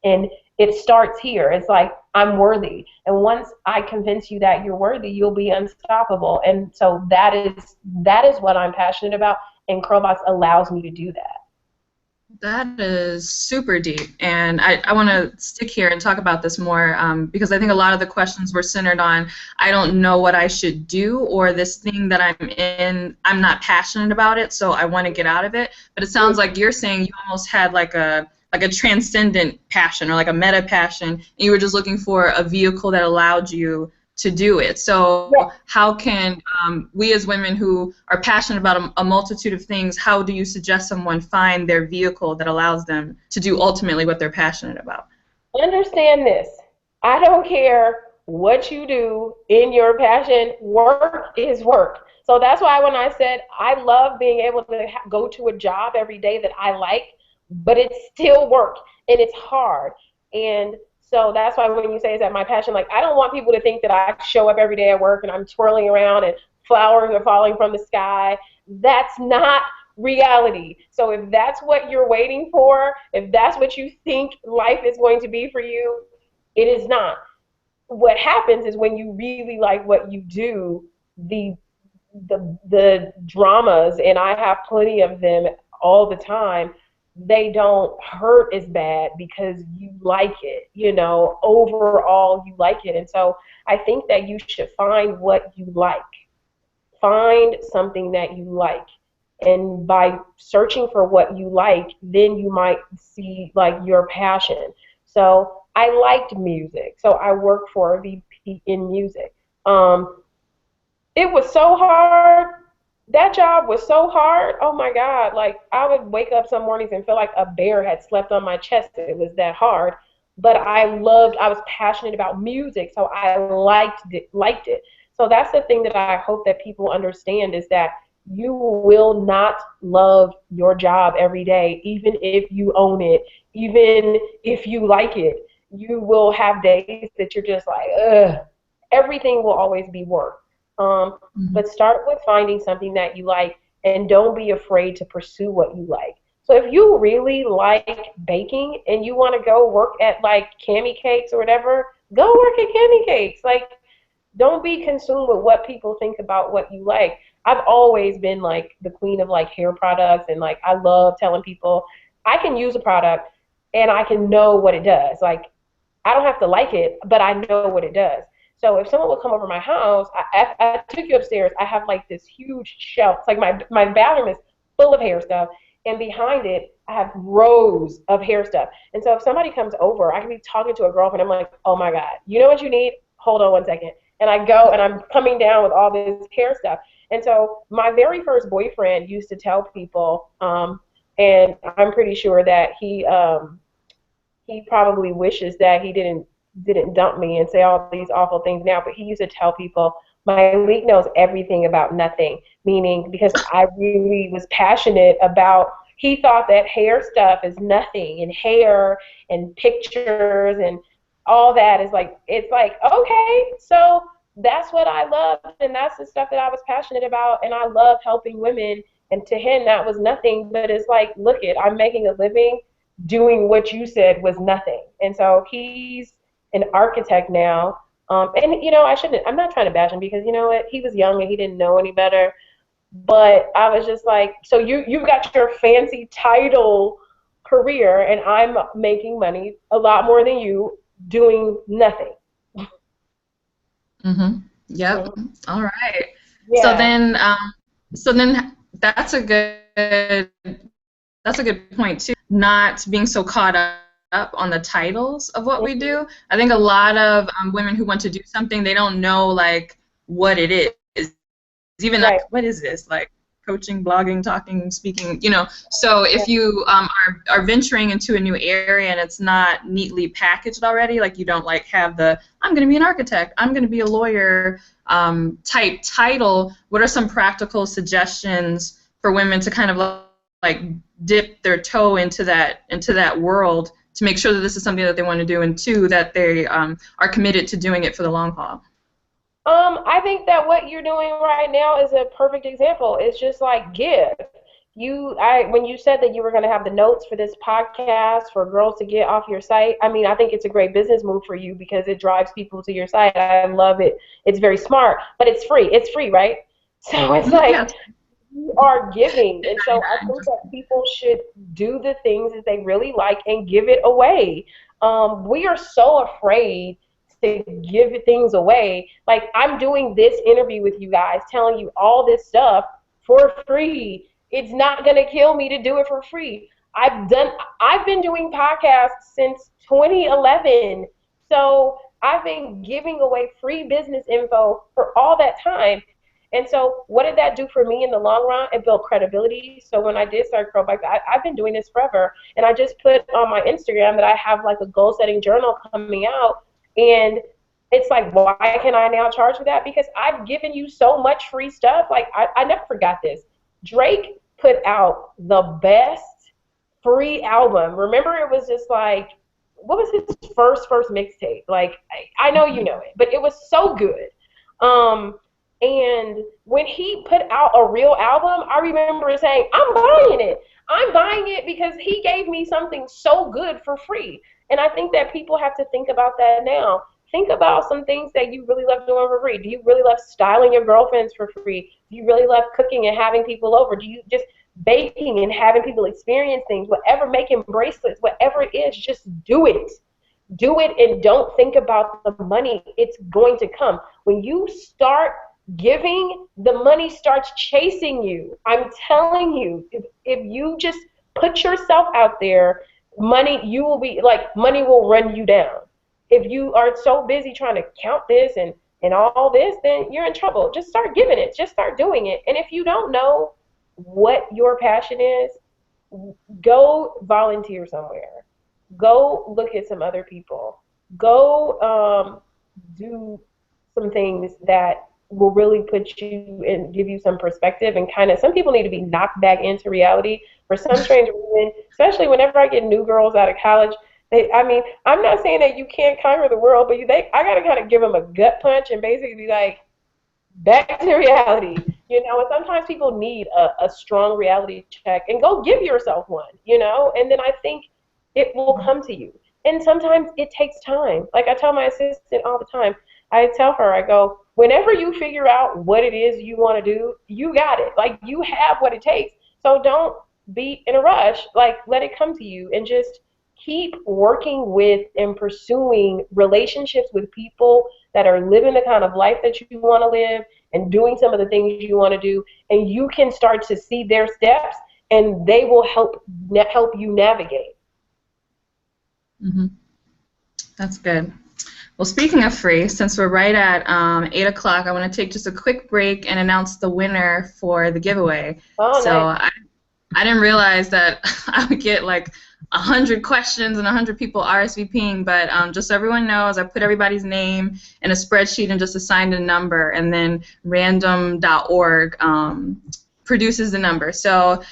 And it starts here. It's like, I'm worthy. And once I convince you that you're worthy, you'll be unstoppable. And so that is what I'm passionate about. And Curlbox allows me to do that. That is super deep, and I want to stick here and talk about this more because I think a lot of the questions were centered on I don't know what I should do, or this thing that I'm in, I'm not passionate about it, so I want to get out of it. But it sounds like you're saying you almost had like a transcendent passion, or like a meta passion, and you were just looking for a vehicle that allowed you to do it. So how can we as women who are passionate about a multitude of things, how do you suggest someone find their vehicle that allows them to do ultimately what they're passionate about? Understand this. I don't care what you do in your passion. Work is work. So that's why when I said I love being able to go to a job every day that I like, but it's still work and it's hard. And so that's why when you say, is that my passion, like, I don't want people to think that I show up every day at work and I'm twirling around and flowers are falling from the sky. That's not reality. So if that's what you're waiting for, if that's what you think life is going to be for you, it is not. What happens is when you really like what you do, the dramas, and I have plenty of them all the time, they don't hurt as bad because you like it, overall you like it. And so I think that you should find what you like. Find something that you like. And by searching for what you like, then you might see like your passion. So I liked music, so I worked for a VP in music. It was so hard. That job was so hard. Oh my God. Like, I would wake up some mornings and feel like a bear had slept on my chest. It was that hard. But I was passionate about music, so I liked it. So that's the thing that I hope that people understand, is that you will not love your job every day, even if you own it, even if you like it, you will have days that you're just like, ugh. Everything will always be work. Mhm. But start with finding something that you like, and don't be afraid to pursue what you like. So if you really like baking and you want to go work at like Cami Cakes or whatever, go work at Cami Cakes. Like, don't be consumed with what people think about what you like. I've always been like the queen of like hair products, and like I love telling people I can use a product and I can know what it does. Like, I don't have to like it, but I know what it does. So if someone would come over my house, I took you upstairs. I have like this huge shelf. It's like my bathroom is full of hair stuff, and behind it I have rows of hair stuff. And so if somebody comes over, I can be talking to a girlfriend. I'm like, oh my god, you know what you need? Hold on one second. And I go and I'm coming down with all this hair stuff. And so my very first boyfriend used to tell people, and I'm pretty sure that he probably wishes that he didn't dump me and say all these awful things now, but he used to tell people, my leak knows everything about nothing, meaning because I really was passionate about, he thought that hair stuff is nothing, and hair and pictures and all that is like, it's like, okay, so that's what I love, and that's the stuff that I was passionate about, and I love helping women. And to him that was nothing, but it's like, look it, I'm making a living doing what you said was nothing. And so he's an architect now. And I shouldn't. I'm not trying to bash him, because you know what? He was young and he didn't know any better. But I was just like, so you got your fancy title career, and I'm making money a lot more than you doing nothing. Mhm. Yep. Mhm. All right. So Yeah. then, that's a good point too. Not being so caught up on the titles of what we Mhm. do. I think a lot of women who want to do something, they don't know like what it is. Even like, Right. what is this? Like coaching, blogging, talking, speaking, So Yeah. if you are venturing into a new area and it's not neatly packaged already, like you don't like have the I'm going to be an architect, I'm going to be a lawyer type title, what are some practical suggestions for women to kind of like dip their toe into that world to make sure that this is something that they want to do, and two, that they are committed to doing it for the long haul? I think that what you're doing right now is a perfect example. It's just like give. When you said that you were going to have the notes for this podcast for girls to get off your site, I mean, I think it's a great business move for you because it drives people to your site. I love it. It's very smart, but it's free. It's free, right? So it's Mhm, like yes. you are giving. And so I $9.99, think just that people should do the things that they really like and give it away. We are so afraid to give things away. Like, I'm doing this interview with you guys, telling you all this stuff for free. It's not going to kill me to do it for free. I've been doing podcasts since 2011. So I've been giving away free business info for all that time. And so, what did that do for me in the long run? It built credibility. So when I did start Curlbox, I've been doing this forever, and I just put on my Instagram that I have like a goal setting journal coming out, and it's like, why can I now charge for that? Because I've given you so much free stuff. Like, I never forgot this. Drake put out the best free album. Remember, it was just like, what was his first mixtape? Like, I know you know it, but it was so good. Um, and when he put out a real album, I remember saying, I'm buying it. I'm buying it because he gave me something so good for free. And I think that people have to think about that now. Think about some things that you really love doing for free. Do you really love styling your girlfriends for free? Do you really love cooking and having people over? Do you just baking and having people experience things? Whatever, making bracelets, whatever it is, just do it. Do it and don't think about the money. It's going to come. When you start giving, the money starts chasing you. I'm telling you, if you just put yourself out there, you will be like, money will run you down. If you are so busy trying to count this and all this, then you're in trouble. Just start giving it. Just start doing it. And if you don't know what your passion is, go volunteer somewhere. Go look at some other people. Go do some things that will really put you and give you some perspective, and kind of, some people need to be knocked back into reality for some strange reason, especially whenever I get new girls out of college. I mean, I'm not saying that you can't conquer the world, but I gotta kind of give them a gut punch and basically be like, back to reality. And sometimes people need a strong reality check, and go give yourself one, and then I think it will come to you. And sometimes it takes time. Like I tell my assistant all the time, I tell her, I go, whenever you figure out what it is you want to do, you got it. Like, you have what it takes. So don't be in a rush. Like, let it come to you, and just keep working with and pursuing relationships with people that are living the kind of life that you want to live and doing some of the things you want to do, and you can start to see their steps, and they will help you navigate. Mm-hmm. That's good. Well, speaking of free, since we're right at 8 o'clock, I want to take just a quick break and announce the winner for the giveaway. Oh, so nice. I didn't realize that I would get like 100 questions and 100 people RSVPing, but just so everyone knows, I put everybody's name in a spreadsheet and just assigned a number, and then random.org produces the number. So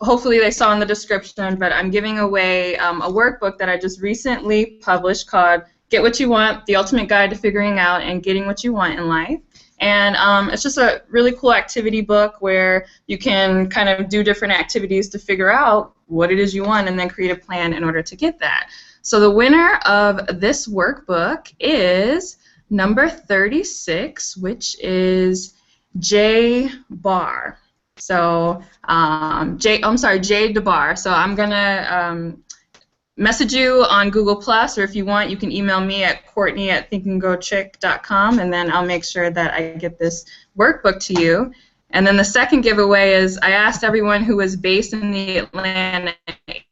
hopefully they saw in the description, but I'm giving away a workbook that I just recently published called Get What You Want, The Ultimate Guide to Figuring Out and Getting What You Want in Life. And it's just a really cool activity book where you can kind of do different activities to figure out what it is you want and then create a plan in order to get that. So the winner of this workbook is number 36, which is J Bar. So J DeBar. So I'm gonna message you on Google Plus, or if you want, you can email me at Courtney@thinkandgrochick.com, and then I'll make sure that I get this workbook to you. And then the second giveaway is I asked everyone who is based in the Atlanta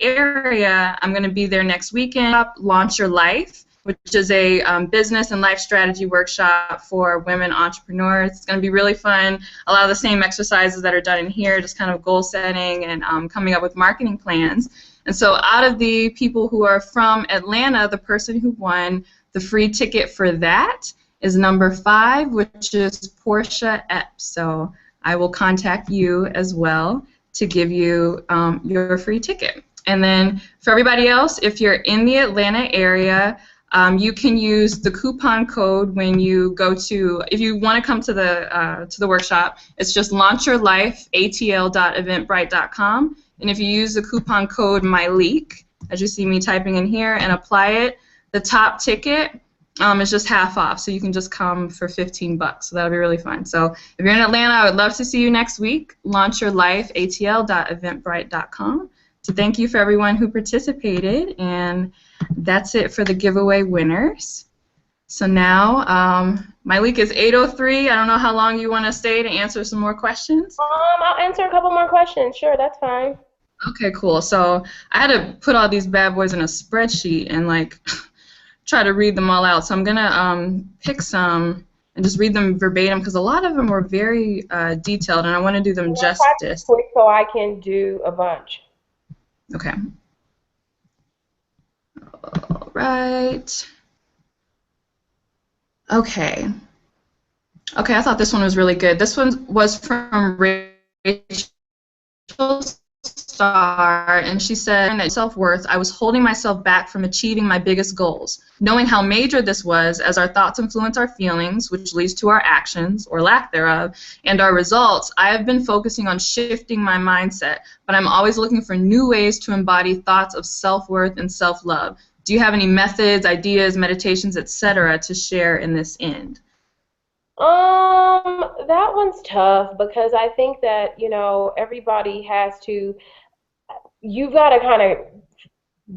area. I'm going to be there next weekend. Launch Your Life, which is a business and life strategy workshop for women entrepreneurs. It's going to be really fun. A lot of the same exercises that are done in here, just kind of goal setting and coming up with marketing plans. And so out of the people who are from Atlanta, the person who won the free ticket for that is number 5, which is Portia Epps. So I will contact you as well to give you your free ticket. And then for everybody else, if you're in the Atlanta area, you can use the coupon code when you go to, if you want to come to the workshop, it's just launchyourlifeatl.eventbrite.com. And if you use the coupon code Myleik, as you see me typing in here, and apply it, the top ticket is just half off. So you can just come for $15. So that'll be really fun. So if you're in Atlanta, I would love to see you next week. Launchyourlifeatl.eventbrite.com. So thank you for everyone who participated, and that's it for the giveaway winners. So now, Myleik, is 8:03. I don't know how long you want to stay to answer some more questions. I'll answer a couple more questions. Sure, that's fine. Okay, cool. So I had to put all these bad boys in a spreadsheet and like try to read them all out. So I'm gonna pick some and just read them verbatim because a lot of them were very detailed, and I want to do them justice. Quick so I can do a bunch. Okay. All right. Okay. Okay, I thought this one was really good. This one was from Rachel Star, and she said that self-worth, I was holding myself back from achieving my biggest goals. Knowing how major this was, as our thoughts influence our feelings, which leads to our actions, or lack thereof, and our results, I have been focusing on shifting my mindset, but I'm always looking for new ways to embody thoughts of self-worth and self-love. Do you have any methods, ideas, meditations, etc. to share in this end? That one's tough because I think that, everybody has to, you've got to kind of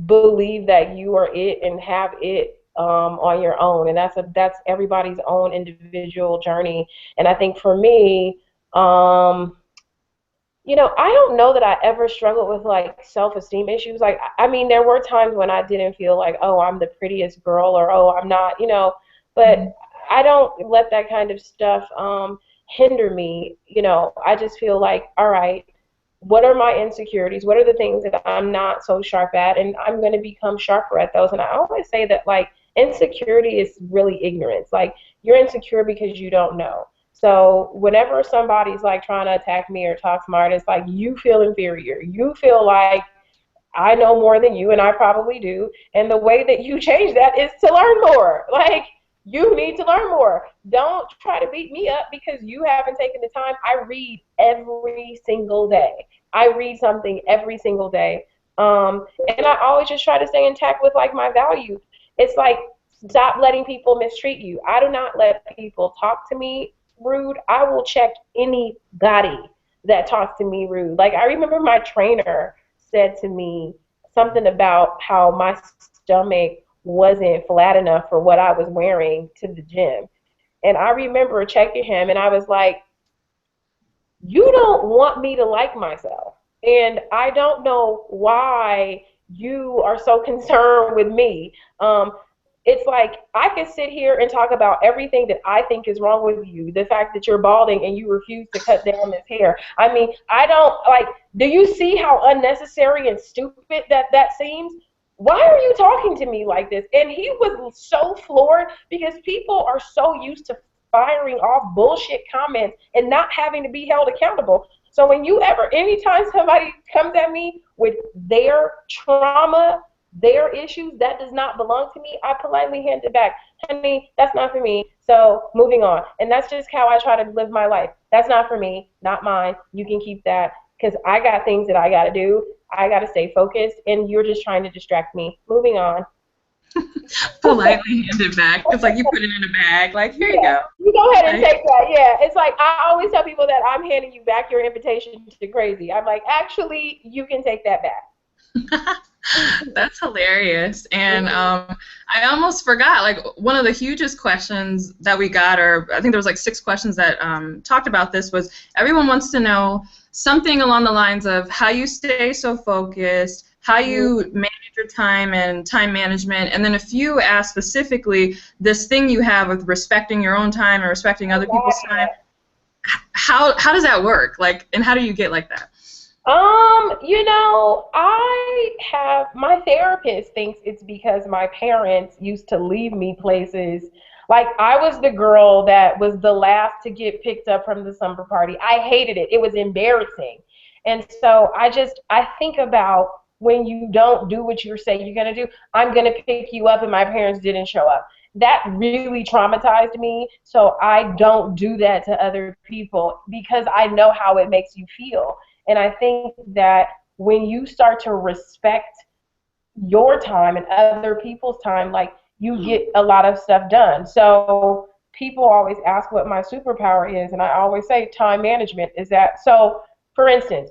believe that you are it and have it on your own, and that's everybody's own individual journey. And I think for me, I don't know that I ever struggled with like self-esteem issues. Like, I mean, there were times when I didn't feel like, oh, I'm the prettiest girl, or oh, I'm not, but I don't let that kind of stuff hinder me. I just feel like, all right, what are my insecurities? What are the things that I'm not so sharp at? And I'm going to become sharper at those. And I always say that, like, insecurity is really ignorance. Like, you're insecure because you don't know. So whenever somebody's like trying to attack me or talk smart, it's like you feel inferior. You feel like I know more than you, and I probably do. And the way that you change that is to learn more. Like, you need to learn more. Don't try to beat me up because you haven't taken the time. I read every single day. I read something every single day. And I always just try to stay intact with like my values. It's like, stop letting people mistreat you. I do not let people talk to me rude. I will check anybody that talks to me rude. Like, I remember my trainer said to me something about how my stomach wasn't flat enough for what I was wearing to the gym. And I remember checking him and I was like, you don't want me to like myself. And I don't know why you are so concerned with me. It's like, I could sit here and talk about everything that I think is wrong with you. The fact that you're balding and you refuse to cut down this hair. I mean, I don't like, do you see how unnecessary and stupid that seems? Why are you talking to me like this? And he was so floored because people are so used to firing off bullshit comments and not having to be held accountable. So when you ever, anytime somebody comes at me with their trauma, their issues, that does not belong to me, I politely hand it back. Honey, that's not for me. So moving on. And that's just how I try to live my life. That's not for me, not mine. You can keep that because I got things that I got to do. I got to stay focused, and you're just trying to distract me. Moving on. Politely hand it back. It's like you put it in a bag. Like, here you Yeah, go. you go ahead and Like, take that. Yeah, it's like I always tell people that I'm handing you back your invitation to crazy. I'm like, actually, you can take that back. that's hilarious. And I almost forgot, like, one of the hugest questions that we got, or I think there was like 6 questions that talked about this, was everyone wants to know something along the lines of how you stay so focused, how you manage your time and time management, and then a few asked specifically this thing you have with respecting your own time and respecting other people's time. How does that work? Like, and how do you get like that? I have, my therapist thinks it's because my parents used to leave me places. Like, I was the girl that was the last to get picked up from the summer party. I hated it. It was embarrassing. And so I think about when you don't do what you say you're going to do, I'm going to pick you up and my parents didn't show up. That really traumatized me. So I don't do that to other people because I know how it makes you feel. And I think that when you start to respect your time and other people's time, like, you get a lot of stuff done. So people always ask what my superpower is, and I always say time management is that. So, for instance,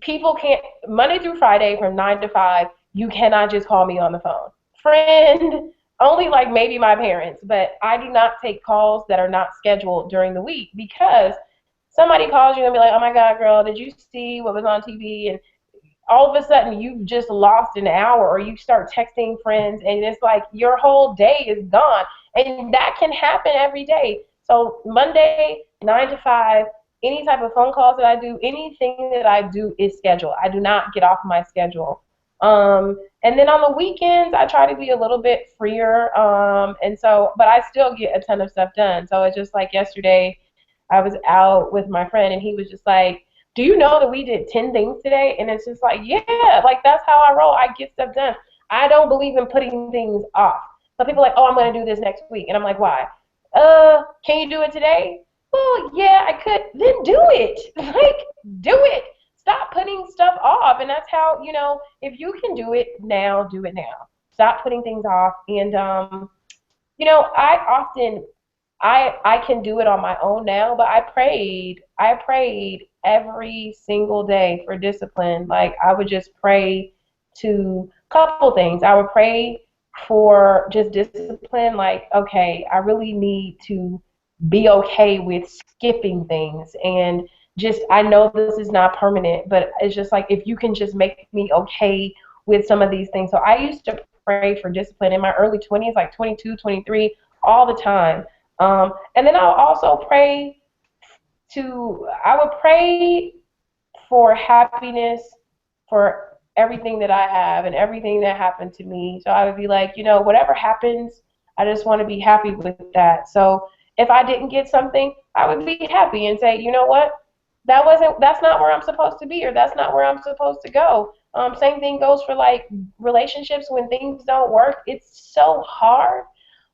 people can't, Monday through Friday from 9 to 5, you cannot just call me on the phone. Friend, only like maybe my parents, but I do not take calls that are not scheduled during the week because somebody calls you and be like, oh my God, girl, did you see what was on TV? And all of a sudden you've just lost an hour, or you start texting friends and it's like your whole day is gone. And that can happen every day. So Monday, 9 to 5, any type of phone calls that I do, anything that I do is scheduled. I do not get off my schedule. And then on the weekends, I try to be a little bit freer. But I still get a ton of stuff done. So it's just like yesterday, I was out with my friend and he was just like, do you know that we did 10 things today? And it's just like, yeah, like, that's how I roll. I get stuff done. I don't believe in putting things off. So people are like, oh, I'm going to do this next week. And I'm like, why? Can you do it today? Well, yeah, I could. Then do it. Like, do it. Stop putting stuff off. And that's how, if you can do it now, do it now. Stop putting things off. And, I can do it on my own now, but I prayed every single day for discipline. Like, I would just pray to a couple things. I would pray for just discipline, like, okay, I really need to be okay with skipping things, and just, I know this is not permanent, but it's just like, if you can just make me okay with some of these things. So I used to pray for discipline in my early 20s, like 22, 23, all the time. And then I'll also I would pray for happiness for everything that I have and everything that happened to me. So I would be like, you know, whatever happens, I just want to be happy with that. So if I didn't get something, I would be happy and say, you know what, that's not where I'm supposed to be, or that's not where I'm supposed to go. Same thing goes for like relationships. When things don't work, it's so hard.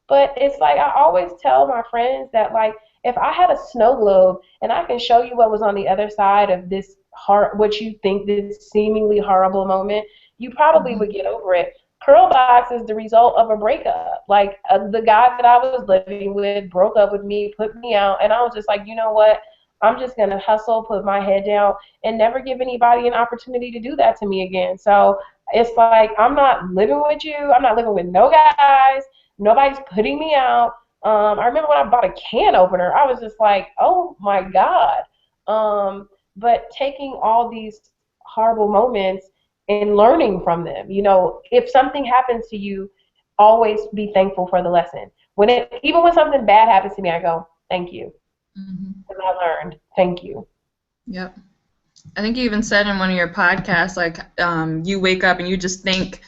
But it's like I always tell my friends that like if I had a snow globe and I can show you what was on the other side of this what you think this seemingly horrible moment, you probably Mm-hmm. would get over it. Curlbox is the result of a breakup. Like the guy that I was living with broke up with me, put me out, and I was just like, you know what? I'm just gonna hustle, put my head down, and never give anybody an opportunity to do that to me again. So it's like I'm not living with you. I'm not living with no guys. Nobody's putting me out. I remember when I bought a can opener, I was just like, oh my God. But taking all these horrible moments and learning from them, you know, if something happens to you, always be thankful for the lesson. Even when something bad happens to me, I go, thank you. Mm-hmm. Because I learned, thank you. Yep. I think you even said in one of your podcasts, like, you wake up and you just thank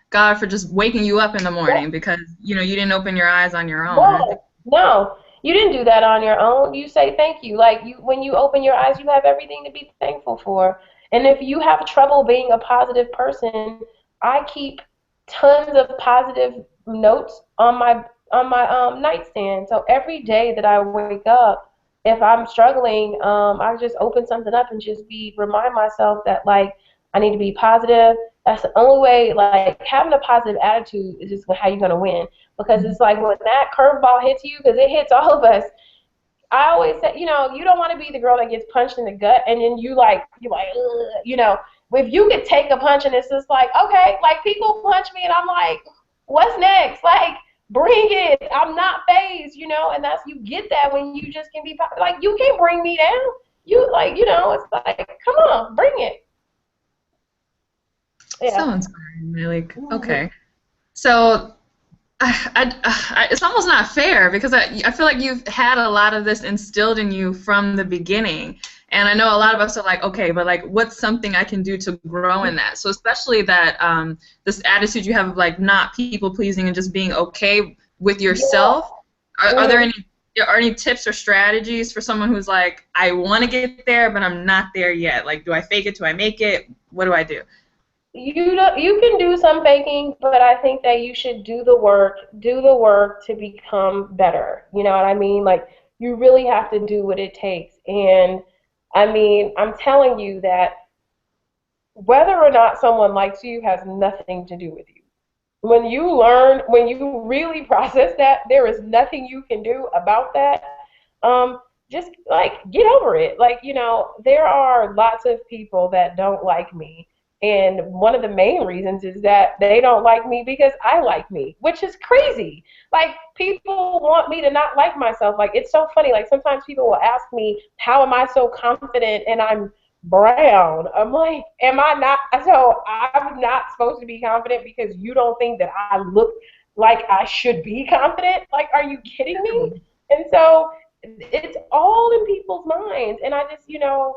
God for just waking you up in the morning because, you didn't open your eyes on your own. I think. No, no, you didn't do that on your own. You say thank you. Like when you open your eyes, you have everything to be thankful for. And if you have trouble being a positive person, I keep tons of positive notes on my nightstand. So every day that I wake up, if I'm struggling, I just open something up and just be remind myself that like I need to be positive. That's the only way. Like having a positive attitude is just how you're gonna win, because it's like when that curveball hits you, because it hits all of us. I always say, you know, you don't want to be the girl that gets punched in the gut and then you like, ugh, you know, if you could take a punch and it's just like, okay, like people punch me and I'm like, what's next? Like, bring it. I'm not phased, you know, and that's you get that when you just can be like, you can't bring me down. You like, you know, it's like, come on, bring it. Yeah. So inspiring, Myleik. Okay. So it's almost not fair because I feel like you've had a lot of this instilled in you from the beginning. And I know a lot of us are like, okay, but like, what's something I can do to grow in that? So especially that this attitude you have of like not people pleasing and just being okay with Yeah. yourself. Are there any tips or strategies for someone who's like, I want to get there, but I'm not there yet? Like, do I fake it? Do I make it? What do I do? You can do some baking, but I think that you should do the work to become better. You know what I mean? Like you really have to do what it takes. And I mean, I'm telling you that whether or not someone likes you has nothing to do with you. When you really process that, there is nothing you can do about that. Just like get over it. Like, you know, there are lots of people that don't like me. And one of the main reasons is that they don't like me because I like me, which is crazy. Like, people want me to not like myself. Like, it's so funny. Like, sometimes people will ask me, how am I so confident and I'm brown? I'm like, am I not? So I'm not supposed to be confident because you don't think that I look like I should be confident? Like, are you kidding me? And so it's all in people's minds. And I just, you know,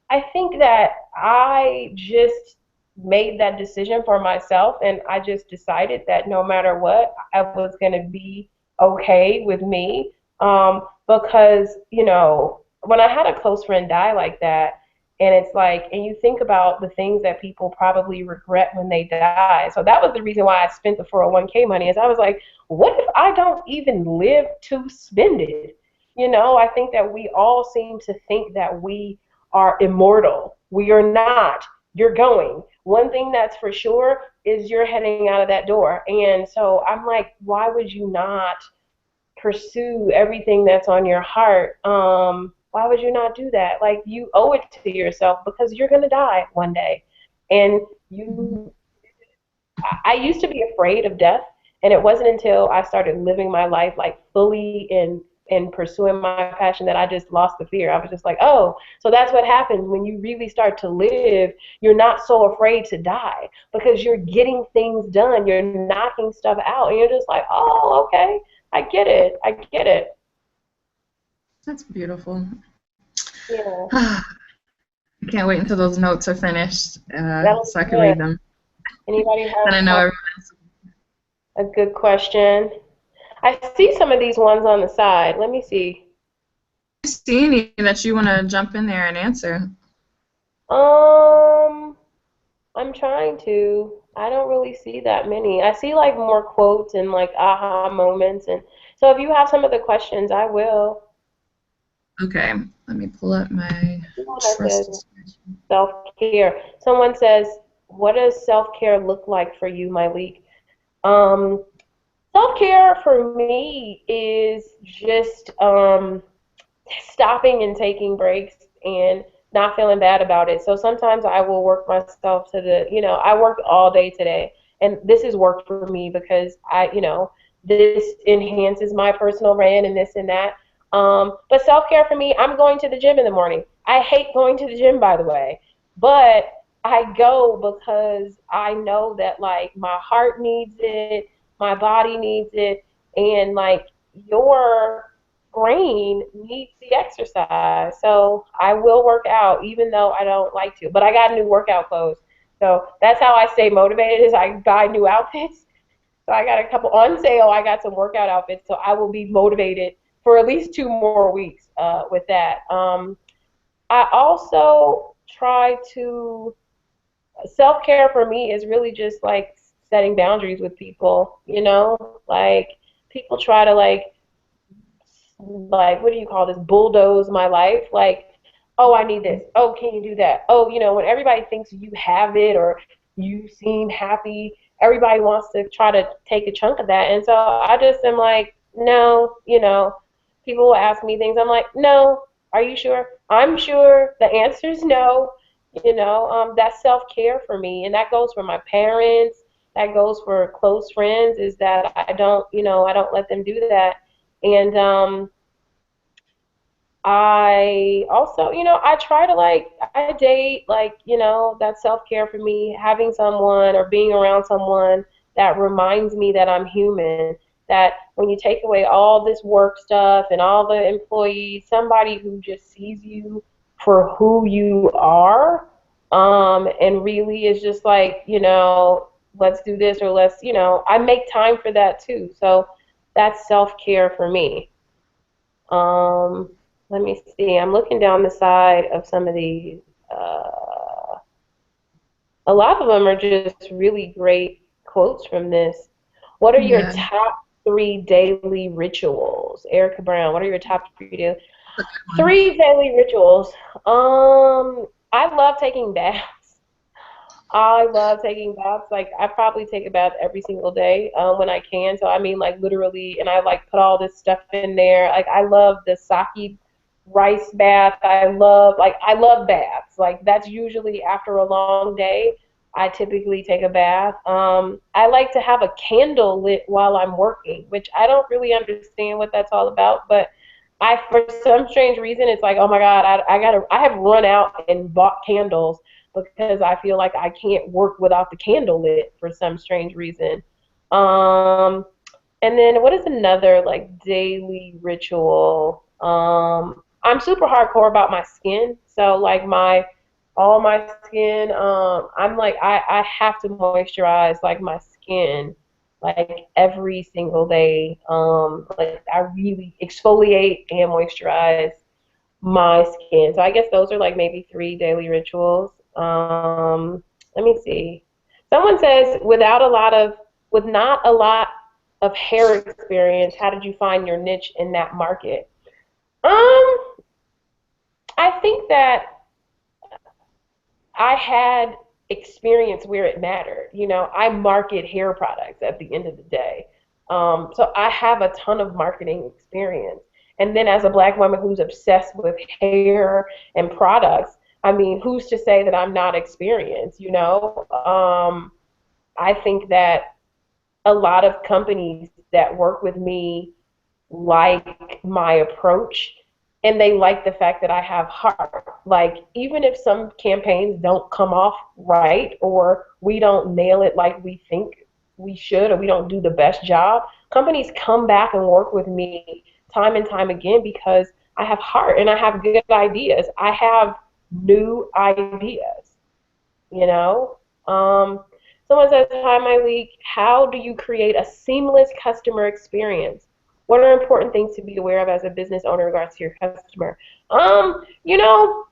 I think that I just made that decision for myself and I just decided that no matter what, I was going to be okay with me. Because, you know, when I had a close friend die like that, and it's like, and you think about the things that people probably regret when they die. So that was the reason why I spent the 401k money. Is I was like, what if I don't even live to spend it? You know, I think that we all seem to think that we are immortal. We are not. You're going. One thing that's for sure is you're heading out of that door. And so I'm like, why would you not pursue everything that's on your heart? Why would you not do that? Like you owe it to yourself because you're gonna die one day. And Mhm. you I used to be afraid of death, and it wasn't until I started living my life like fully in pursuing my passion that I just lost the fear. I was just like, oh, so that's what happens when you really start to live. You're not so afraid to die because you're getting things done. You're knocking stuff out, and you're just like, oh, okay, I get it. I get it. That's beautiful. Yeah. I can't wait until those notes are finished That was so I can good. read them. Anybody Then I know have everyone else. a good question? I see some of these ones on the side. Let me see. See any that you want to jump in there and answer? Um, I'm trying to. I don't really see that many. I see like more quotes and like aha moments, and so if you have some of the questions, I will. Okay, let me pull up my Someone that says trusty spreadsheet. self-care. Someone says, "What does self-care look like for you, Myleik?" Um, Self-care for me is just stopping and taking breaks and not feeling bad about it. So sometimes I will work myself to I worked all day today, and this is work for me because this enhances my personal brand and this and that. But self care for me, I'm going to the gym in the morning. I hate going to the gym, by the way, but I go because I know that like my heart needs it, my body needs it, and like your brain needs the exercise. So I will work out even though I don't like to. But I got new workout clothes. So that's how I stay motivated is I buy new outfits. So I got a couple on sale. I got some workout outfits. So I will be motivated for at least 2 more weeks with that. I also try to self care for me is really just like setting boundaries with people, like people try to like what do you call this, bulldoze my life, like, oh, I need this, oh, can you do that, oh, when everybody thinks you have it or you seem happy, everybody wants to try to take a chunk of that. And so I just am like, no, people will ask me things, I'm like, no, are you sure? I'm sure the answer is no. That's self-care for me, and that goes for my parents, that goes for close friends, is that I don't let them do that. And I also, I try to I date, that self care for me, having someone or being around someone that reminds me that I'm human. That when you take away all this work stuff and all the employees, somebody who just sees you for who you are, and really is just like, let's do this or I make time for that too. So that's self care for me. Um, Let me see. I'm looking down the side of some of these. A lot of them are just really great quotes from this. What are your Yeah, top three daily rituals? Erica Brown, what are your top that's a good one. three daily rituals? I love taking baths. I love taking baths. Like I probably take a bath every single day when I can. So I mean, like literally, and I like put all this stuff in there. Like I love the sake rice bath. I love baths. Like that's usually after a long day. I typically take a bath. I like to have a candle lit while I'm working, which I don't really understand what that's all about, but for some strange reason, it's like, oh my God, I have run out and bought candles because I feel like I can't work without the candle lit for some strange reason. Um, and then what is another like daily ritual? I'm super hardcore about my skin, so like my all my skin. I'm like I have to moisturize like my skin like every single day. Like I really exfoliate and moisturize my skin. So I guess those are like maybe three daily rituals. Let me see. Someone says, with not a lot of hair experience, how did you find your niche in that market? Um, I think that I had experience where it mattered. I market hair products at the end of the day. So I have a ton of marketing experience. And then as a black woman who's obsessed with hair and products, I mean, who's to say that I'm not experienced? I think that a lot of companies that work with me like my approach and they like the fact that I have heart. Like, even if some campaigns don't come off right or we don't nail it like we think we should or we don't do the best job, companies come back and work with me time and time again because I have heart and I have good ideas. I have new ideas, you know? Someone says, hi, Myleik, how do you create a seamless customer experience? What are important things to be aware of as a business owner in regards to your customer? You know,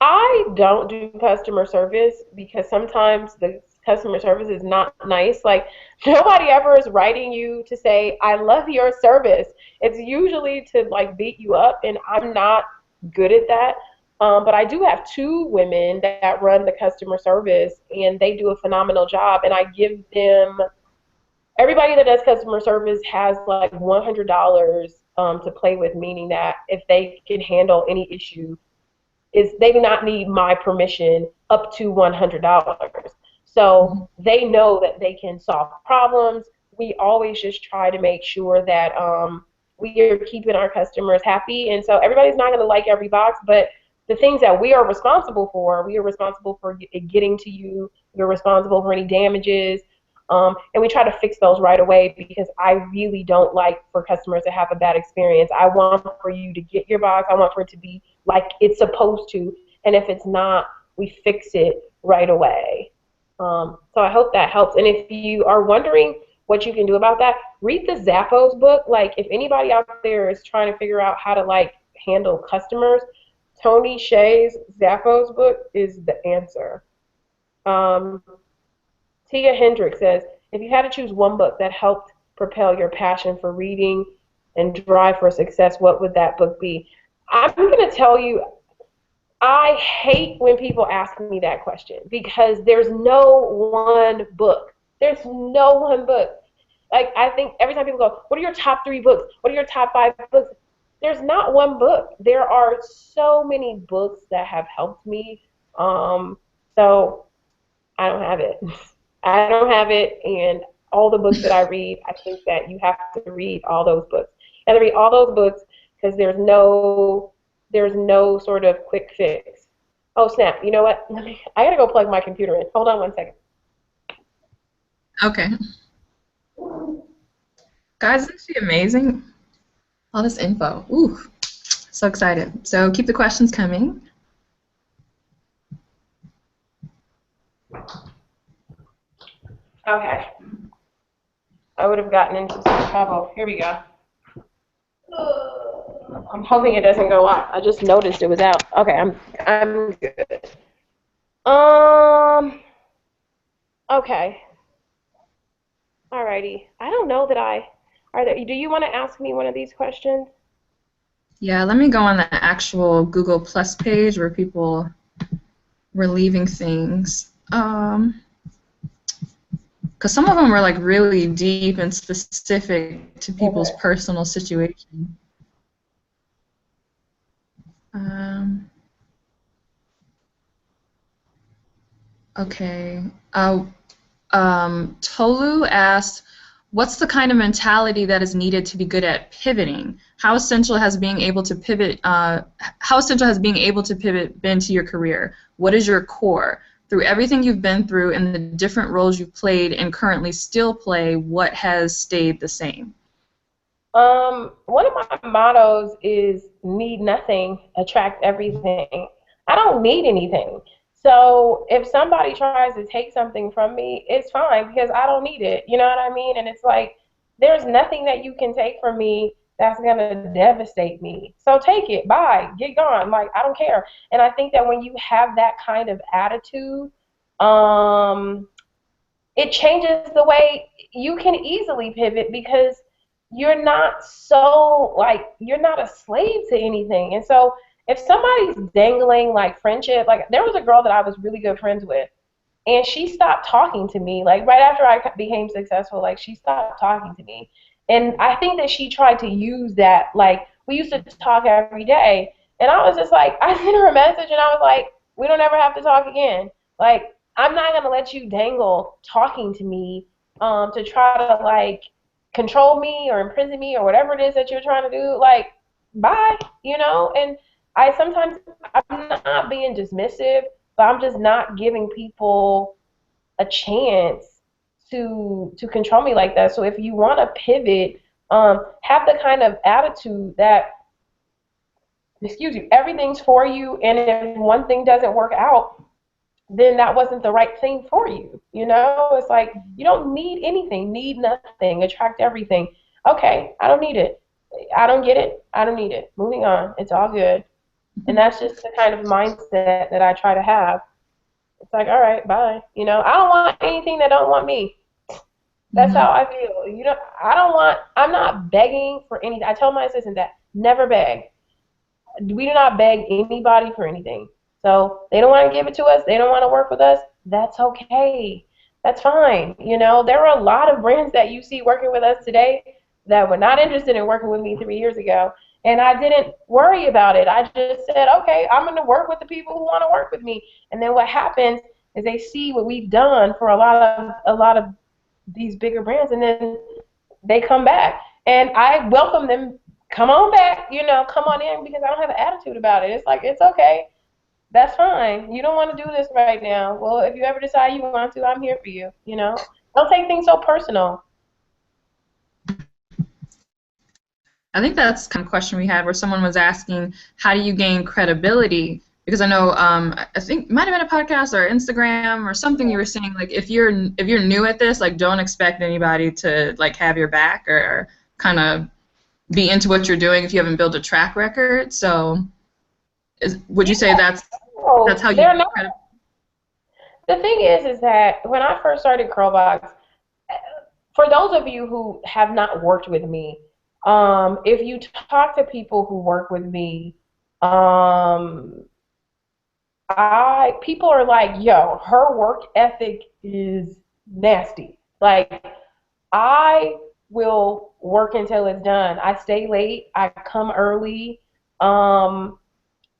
I don't do customer service because sometimes the customer service is not nice. Like, nobody ever is writing you to say, I love your service. It's usually to like beat you up, and I'm not good at that. But I do have two women that run the customer service, and they do a phenomenal job. And I give them, everybody that does customer service has like $100 to play with, meaning that if they can handle any issue, is they do not need my permission up to $100. So they know that they can solve problems. We always just try to make sure that we are keeping our customers happy. And so everybody's not going to like every box, but the things that we are responsible for, we are responsible for getting to you. We're responsible for any damages. And we try to fix those right away because I really don't like for customers to have a bad experience. I want for you to get your box. I want for it to be like it's supposed to. And if it's not, we fix it right away. So I hope that helps. And if you are wondering what you can do about that, read the Zappos book. Like, if anybody out there is trying to figure out how to like handle customers, Tony Hsieh's Zappos book is the answer. Um, Tia Hendricks says, if you had to choose one book that helped propel your passion for reading and drive for success, what would that book be? I'm going to tell you, I hate when people ask me that question because there's no one book. There's no one book. Like, I think every time people go, what are your top 3 books? What are your top 5 books? There's not one book. There are so many books that have helped me. So I don't have it. I don't have it, and all the books that I read, I think that you have to read all those books. You have to read all those books because there's no sort of quick fix. Oh snap! You know what? I gotta go plug my computer in. Hold on one second. Okay. Guys, this is amazing. All this info. Ooh, so excited. So keep the questions coming. Okay. I would have gotten into some trouble. Here we go. I'm hoping it doesn't go off. I just noticed it was out. Okay, I'm good. Um. Okay. Alrighty. I don't know that I. Are there? Do you want to ask me one of these questions? Yeah, let me go on the actual Google Plus page where people were leaving things. Because some of them were like really deep and specific to people's personal situation. Okay. Tolu asked, what's the kind of mentality that is needed to be good at pivoting? How essential has being able to pivot? How essential has being able to pivot been to your career? What is your core? Through everything you've been through and the different roles you've played and currently still play, what has stayed the same? One of my mottos is need nothing, attract everything. I don't need anything. So if somebody tries to take something from me, it's fine because I don't need it. You know what I mean? And it's like there's nothing that you can take from me that's gonna devastate me. So take it, bye, get gone. Like, I don't care. And I think that when you have that kind of attitude, um, it changes the way you can easily pivot because you're not so like you're not a slave to anything. And so if somebody's dangling like friendship, like there was a girl that I was really good friends with, and she stopped talking to me like right after I became successful. Like, she stopped talking to me, and I think that she tried to use that. Like, we used to talk every day, and I was just like, I sent her a message and I was like, we don't ever have to talk again. Like, I'm not gonna let you dangle talking to me to try to like control me or imprison me or whatever it is that you're trying to do. Like, bye, you know. And I sometimes, I'm not being dismissive, but I'm just not giving people a chance to control me like that. So if you want to pivot, have the kind of attitude that excuse you, everything's for you, and if one thing doesn't work out, then that wasn't the right thing for you. You know, it's like you don't need anything, need nothing, attract everything. Okay, I don't need it. I don't get it. I don't need it. Moving on. It's all good. And that's just the kind of mindset that I try to have. It's like, all right, bye. You know, I don't want anything that don't want me. That's Mm-hmm. how I feel. You know, I'm not begging for anything. I tell my assistant that never beg. We do not beg anybody for anything. So they don't want to give it to us. They don't want to work with us. That's okay. That's fine. You know, there are a lot of brands that you see working with us today that were not interested in working with me 3 years ago. And I didn't worry about it. I just said, okay, I'm going to work with the people who want to work with me. And then what happens is they see what we've done for a lot of these bigger brands, and then they come back. And I welcome them. Come on back, you know, come on in, because I don't have an attitude about it. It's like, it's okay. That's fine. You don't want to do this right now. Well, if you ever decide you want to, I'm here for you, you know. Don't take things so personal. I think that's kind of question we had where someone was asking, how do you gain credibility? Because I know, I think it might have been a podcast or Instagram or something you were saying, like if you're new at this, like don't expect anybody to like have your back or kind of be into what you're doing if you haven't built a track record. So would you say Yeah. that's Oh, how you they're gain not. credibility? The thing is that when I first started Curlbox, for those of you who have not worked with me, if you talk to people who work with me, um, I people are like, yo, her work ethic is nasty. Like, I will work until it's done. I stay late. I come early. Um,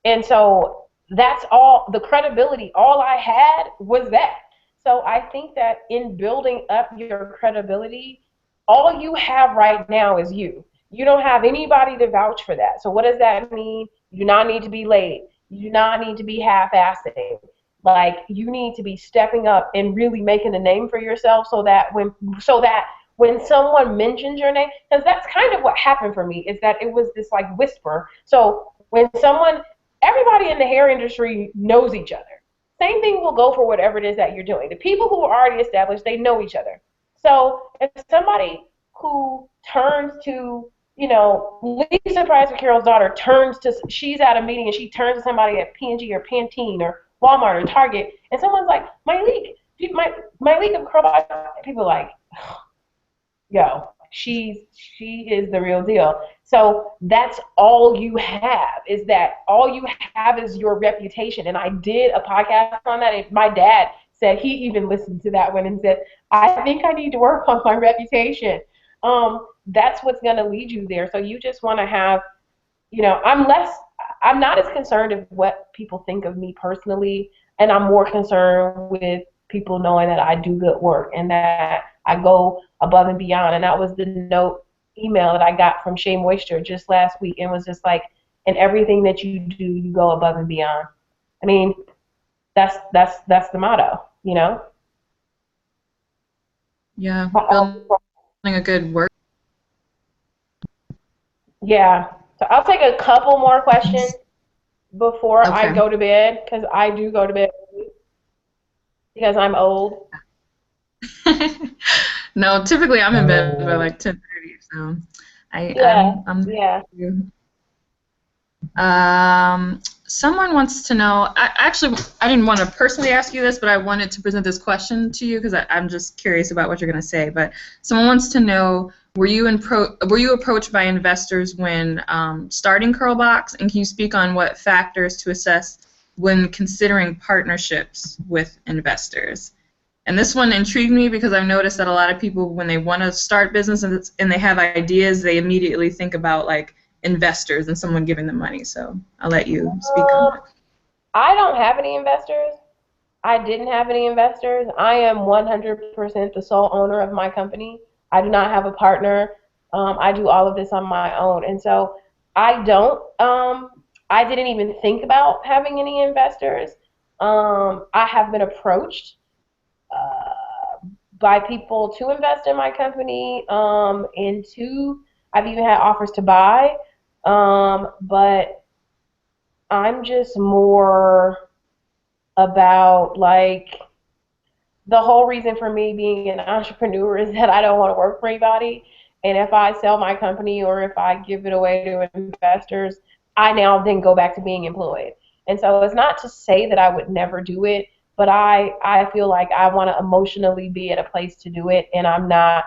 and so that's all the credibility. All I had was that. So I think that in building up your credibility, all you have right now is you. You don't have anybody to vouch for that. So what does that mean? You do not need to be late. You do not need to be half-assing. Like, you need to be stepping up and really making a name for yourself, so that when someone mentions your name, because that's kind of what happened for me, is that it was this like whisper. So when someone, everybody in the hair industry knows each other. Same thing will go for whatever it is that you're doing. The people who are already established, they know each other. So if somebody who turns to, you know, Lisa Price or Carol's daughter turns to, she's at a meeting and she turns to somebody at P&G or Pantene or Walmart or Target, and someone's like, Myleik of Curlbox, people are like, yo, she is the real deal. So that's all you have, is that all you have is your reputation. And I did a podcast on that. And my dad said he even listened to that one and said, I think I need to work on my reputation. That's what's going to lead you there. So you just want to have, you know, I'm not as concerned of what people think of me personally, and I'm more concerned with people knowing that I do good work and that I go above and beyond. And that was the note email that I got from Shea Moisture just last week, and was just like, in everything that you do, you go above and beyond. I mean, that's the motto, you know. Yeah, building a good work. Yeah. So I'll take a couple more questions before I Okay. go to bed, because I do go to bed early because I'm old. No, typically I'm in bed by like 10:30, so Yeah, I'm there yeah. with you. Someone wants to know. I didn't want to personally ask you this, but I wanted to present this question to you because I'm just curious about what you're going to say. But someone wants to know: were you approached by investors when starting Curlbox, and can you speak on what factors to assess when considering partnerships with investors? And this one intrigued me because I've noticed that a lot of people, when they want to start business and they have ideas, they immediately think about like investors and someone giving them money. So I'll let you speak on Um, that. I don't have any investors. I didn't have any investors. I am 100% the sole owner of my company. I do not have a partner. I do all of this on my own. And so I don't, I didn't even think about having any investors. I have been approached by people to invest in my company, and I've even had offers to buy. But I'm just more about like the whole reason for me being an entrepreneur is that I don't want to work for anybody. And if I sell my company or if I give it away to investors, I now then go back to being employed. And so it's not to say that I would never do it, but I feel like I want to emotionally be at a place to do it, and I'm not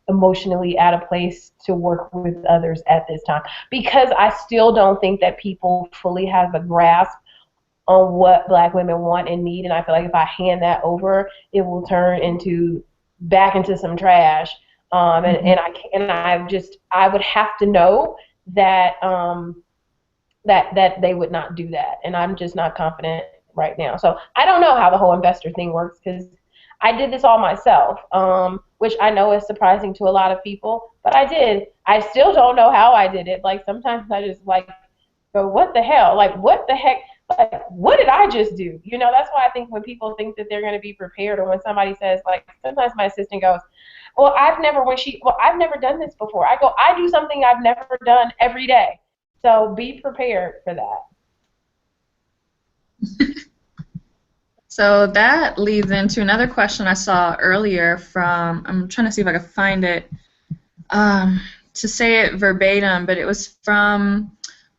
emotionally at a place to work with others at this time because I still don't think that people fully have a grasp on what black women want and need, and I feel like if I hand that over, it will turn into back into some trash. I would have to know that that they would not do that, and I'm just not confident right now. So I don't know how the whole investor thing works because I did this all myself, which I know is surprising to a lot of people, but I did. I still don't know how I did it. Like sometimes I just like go, what the hell? Like what the heck? Like what did I just do? You know, that's why I think when people think that they're going to be prepared, or when somebody says like, sometimes my assistant goes, well, I've never done this before. I go, I do something I've never done every day. So be prepared for that. So that leads into another question I saw earlier from, I'm trying to see if I can find it to say it verbatim, but it was from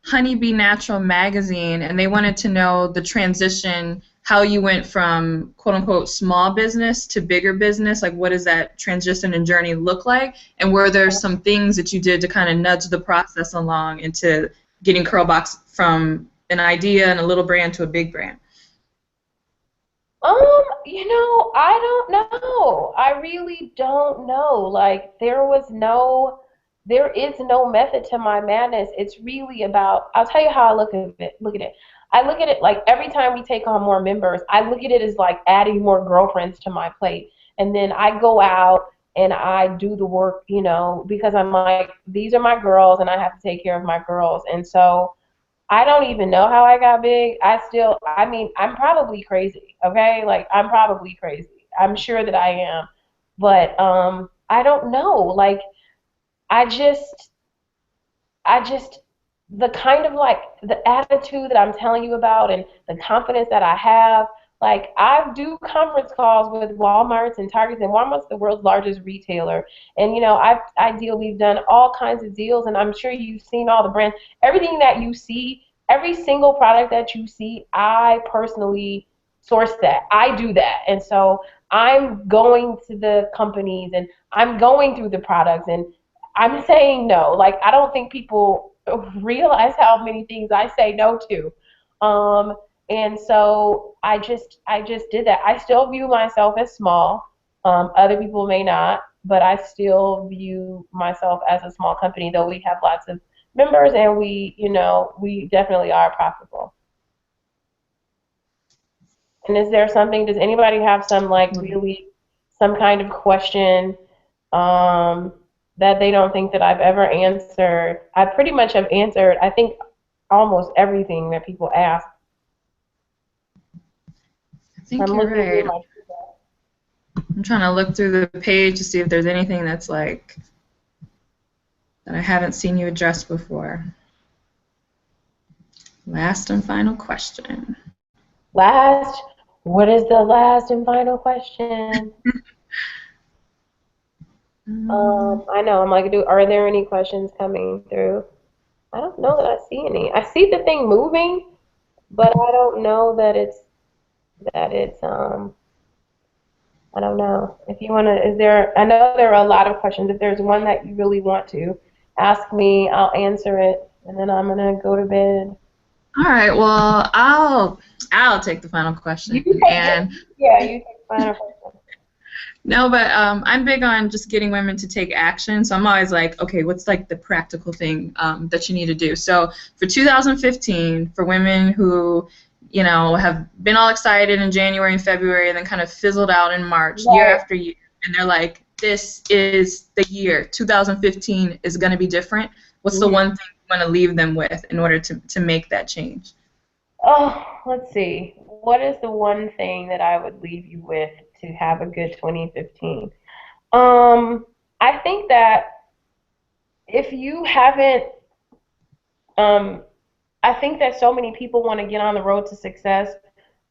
Honeybee Natural Magazine, and they wanted to know the transition, how you went from quote-unquote small business to bigger business. Like, what does that transition and journey look like? And were there some things that you did to kind of nudge the process along into getting Curlbox from an idea and a little brand to a big brand? I don't know. I really don't know. Like there is no method to my madness. It's really about, I'll tell you how I look at it. I look at it like every time we take on more members, I look at it as like adding more girlfriends to my plate. And then I go out and I do the work, because I'm like, these are my girls and I have to take care of my girls. And so I don't even know how I got big. I mean, I'm probably crazy, okay? Like, I'm probably crazy. I'm sure that I am. But I don't know. Like, I just, I just, the kind of like the attitude that I'm telling you about and the confidence that I have, like, I do conference calls with Walmarts and Targets, and Walmart's the world's largest retailer. And, we've done all kinds of deals, and I'm sure you've seen all the brands. Everything that you see, every single product that you see, I personally source that. I do that. And so I'm going to the companies and I'm going through the products and I'm saying no. Like, I don't think people realize how many things I say no to. Um, and so I just did that. I still view myself as small. Other people may not, but I still view myself as a small company, though we have lots of members and we definitely are profitable. And is there something, does anybody have some like really some kind of question um, that they don't think that I've ever answered? I pretty much have answered, I think, almost everything that people ask. I think I'm you're looking through right. my. I'm trying to look through the page to see if there's anything that's like that I haven't seen you address before. Last and final question. Last, what is the last and final question? I know, I'm like, are there any questions coming through? I don't know that I see any. I see the thing moving, but I don't know that it's I don't know. If you wanna, I know there are a lot of questions. If there's one that you really want to ask me, I'll answer it, and then I'm gonna go to bed. All right. Well, I'll take the final You question. take And it. Yeah, you take the final question. no, but I'm big on just getting women to take action. So I'm always like, okay, what's like the practical thing that you need to do? So for 2015, for women who, have been all excited in January and February and then kind of fizzled out in March, year Right. after year, and they're like, this is the year. 2015 is going to be different. What's the Mhm. one thing you want to leave them with in order to make that change? Oh, let's see. What is the one thing that I would leave you with to have a good 2015? Um, I think that if you haven't um I think that so many people want to get on the road to success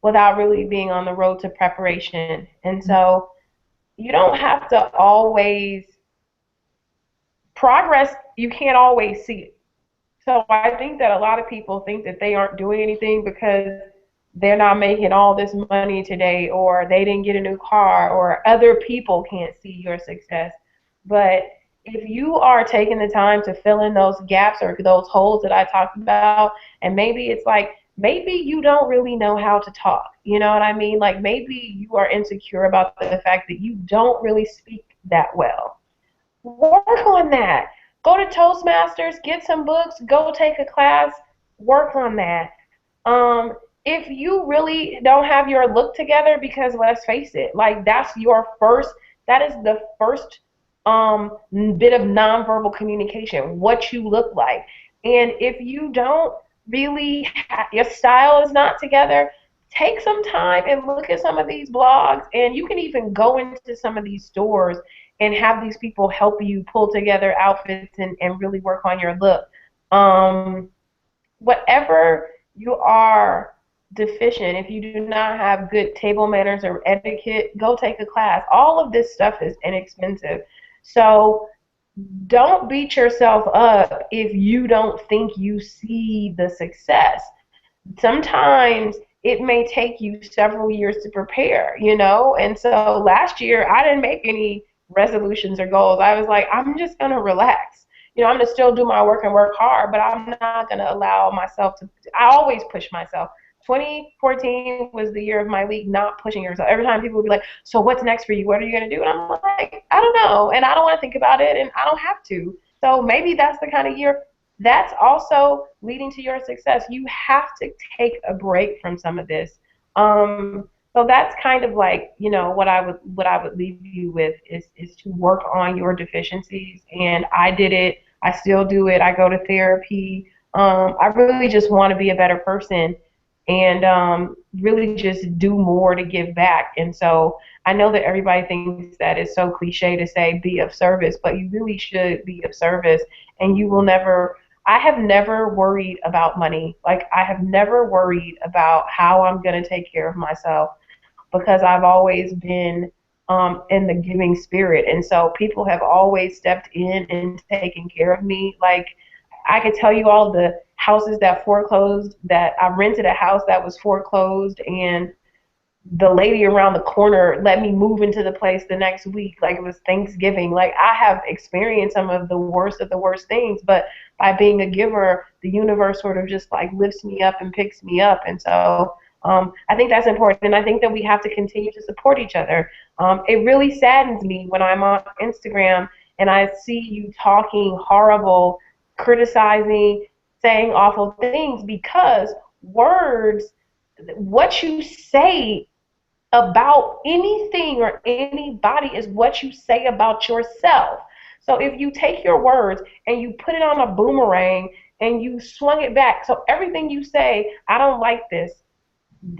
without really being on the road to preparation. And so you don't have to always progress, you can't always see it. So I think that a lot of people think that they aren't doing anything because they're not making all this money today, or they didn't get a new car, or other people can't see your success. But if you are taking the time to fill in those gaps or those holes that I talked about, and maybe it's like, maybe you don't really know how to talk. You know what I mean? Like maybe you are insecure about the fact that you don't really speak that well. Work on that. Go to Toastmasters, get some books, go take a class, work on that. Um, if you really don't have your look together, because let's face it, like that is the first bit of nonverbal communication, what you look like. And if you don't really, your style is not together, take some time and look at some of these blogs, and you can even go into some of these stores and have these people help you pull together outfits and really work on your look. Um, Whatever you are deficient, if you do not have good table manners or etiquette, go take a class. All of this stuff is inexpensive. So don't beat yourself up if you don't think you see the success. Sometimes it may take you several years to prepare, you know? And so last year, I didn't make any resolutions or goals. I was like, I'm just going to relax. You know, I'm going to still do my work and work hard, but I'm not going to allow myself to. I always push myself. 2014 was the year of Myleik not pushing yourself. Every time people would be like, so what's next for you? What are you going to do? And I'm like, I don't know. And I don't want to think about it, and I don't have to. So maybe that's the kind of year that's also leading to your success. You have to take a break from some of this. So that's kind of like, you know, what I would leave you with is to work on your deficiencies. And I did it. I still do it. I go to therapy. I really just want to be a better person, and really just do more to give back. And so I know that everybody thinks that it's so cliche to say be of service, but you really should be of service, and you will never. I have never worried about money. Like, I have never worried about how I'm going to take care of myself, because I've always been in the giving spirit. And so people have always stepped in and taken care of me. Like, I could tell you all the houses that foreclosed, that I rented a house that was foreclosed, and the lady around the corner let me move into the place the next week, like it was Thanksgiving. Like, I have experienced some of the worst things, but by being a giver, the universe sort of just like lifts me up and picks me up. And so I think that's important, and I think that we have to continue to support each other. It really saddens me when I'm on Instagram and I see you talking horrible, criticizing, saying awful things, because words, what you say about anything or anybody is what you say about yourself. So if you take your words and you put it on a boomerang and you swung it back, so everything you say, I don't like this,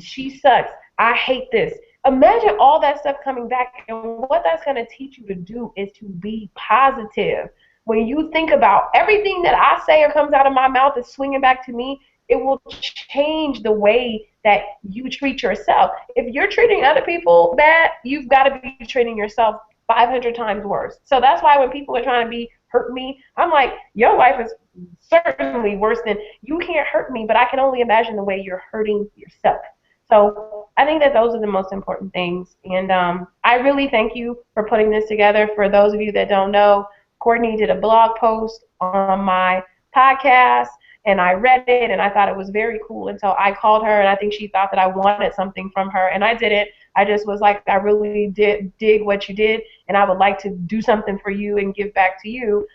she sucks, I hate this. Imagine all that stuff coming back, and what that's going to teach you to do is to be positive. When you think about everything that I say or comes out of my mouth is swinging back to me, it will change the way that you treat yourself. If you're treating other people bad, you've got to be treating yourself 500 times worse. So that's why when people are trying to hurt me, I'm like, your life is certainly worse than, you can't hurt me, but I can only imagine the way you're hurting yourself. So I think that those are the most important things. And I really thank you for putting this together. For those of you that don't know, Courtney did a blog post on my podcast, and I read it, and I thought it was very cool. And so I called her, and I think she thought that I wanted something from her, and I didn't. I just was like, I really did dig what you did, and I would like to do something for you and give back to you,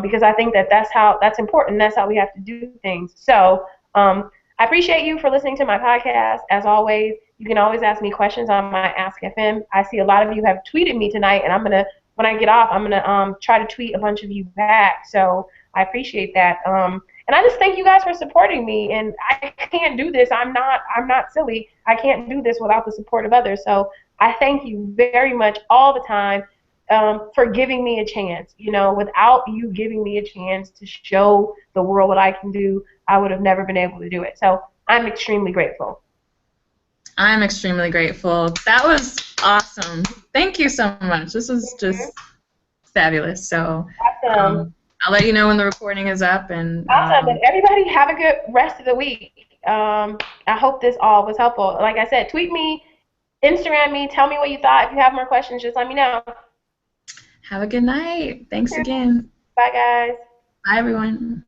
because I think that that's important. That's how we have to do things. So I appreciate you for listening to my podcast. As always, you can always ask me questions on my Ask FM. I see a lot of you have tweeted me tonight, and when I get off, I'm gonna try to tweet a bunch of you back. So I appreciate that. And I just thank you guys for supporting me. And I can't do this. I'm not silly. I can't do this without the support of others. So I thank you very much all the time. for giving me a chance. You know, without you giving me a chance to show the world what I can do, I would have never been able to do it. So I'm extremely grateful. I'm extremely grateful. That was awesome. Thank you so much. This was just fabulous. So Awesome. I'll let you know when the recording is up. And Awesome. And everybody have a good rest of the week. I hope this all was helpful. Like I said, tweet me, Instagram me, tell me what you thought. If you have more questions, just let me know. have a good night. Thanks again. Bye, guys. Bye, everyone.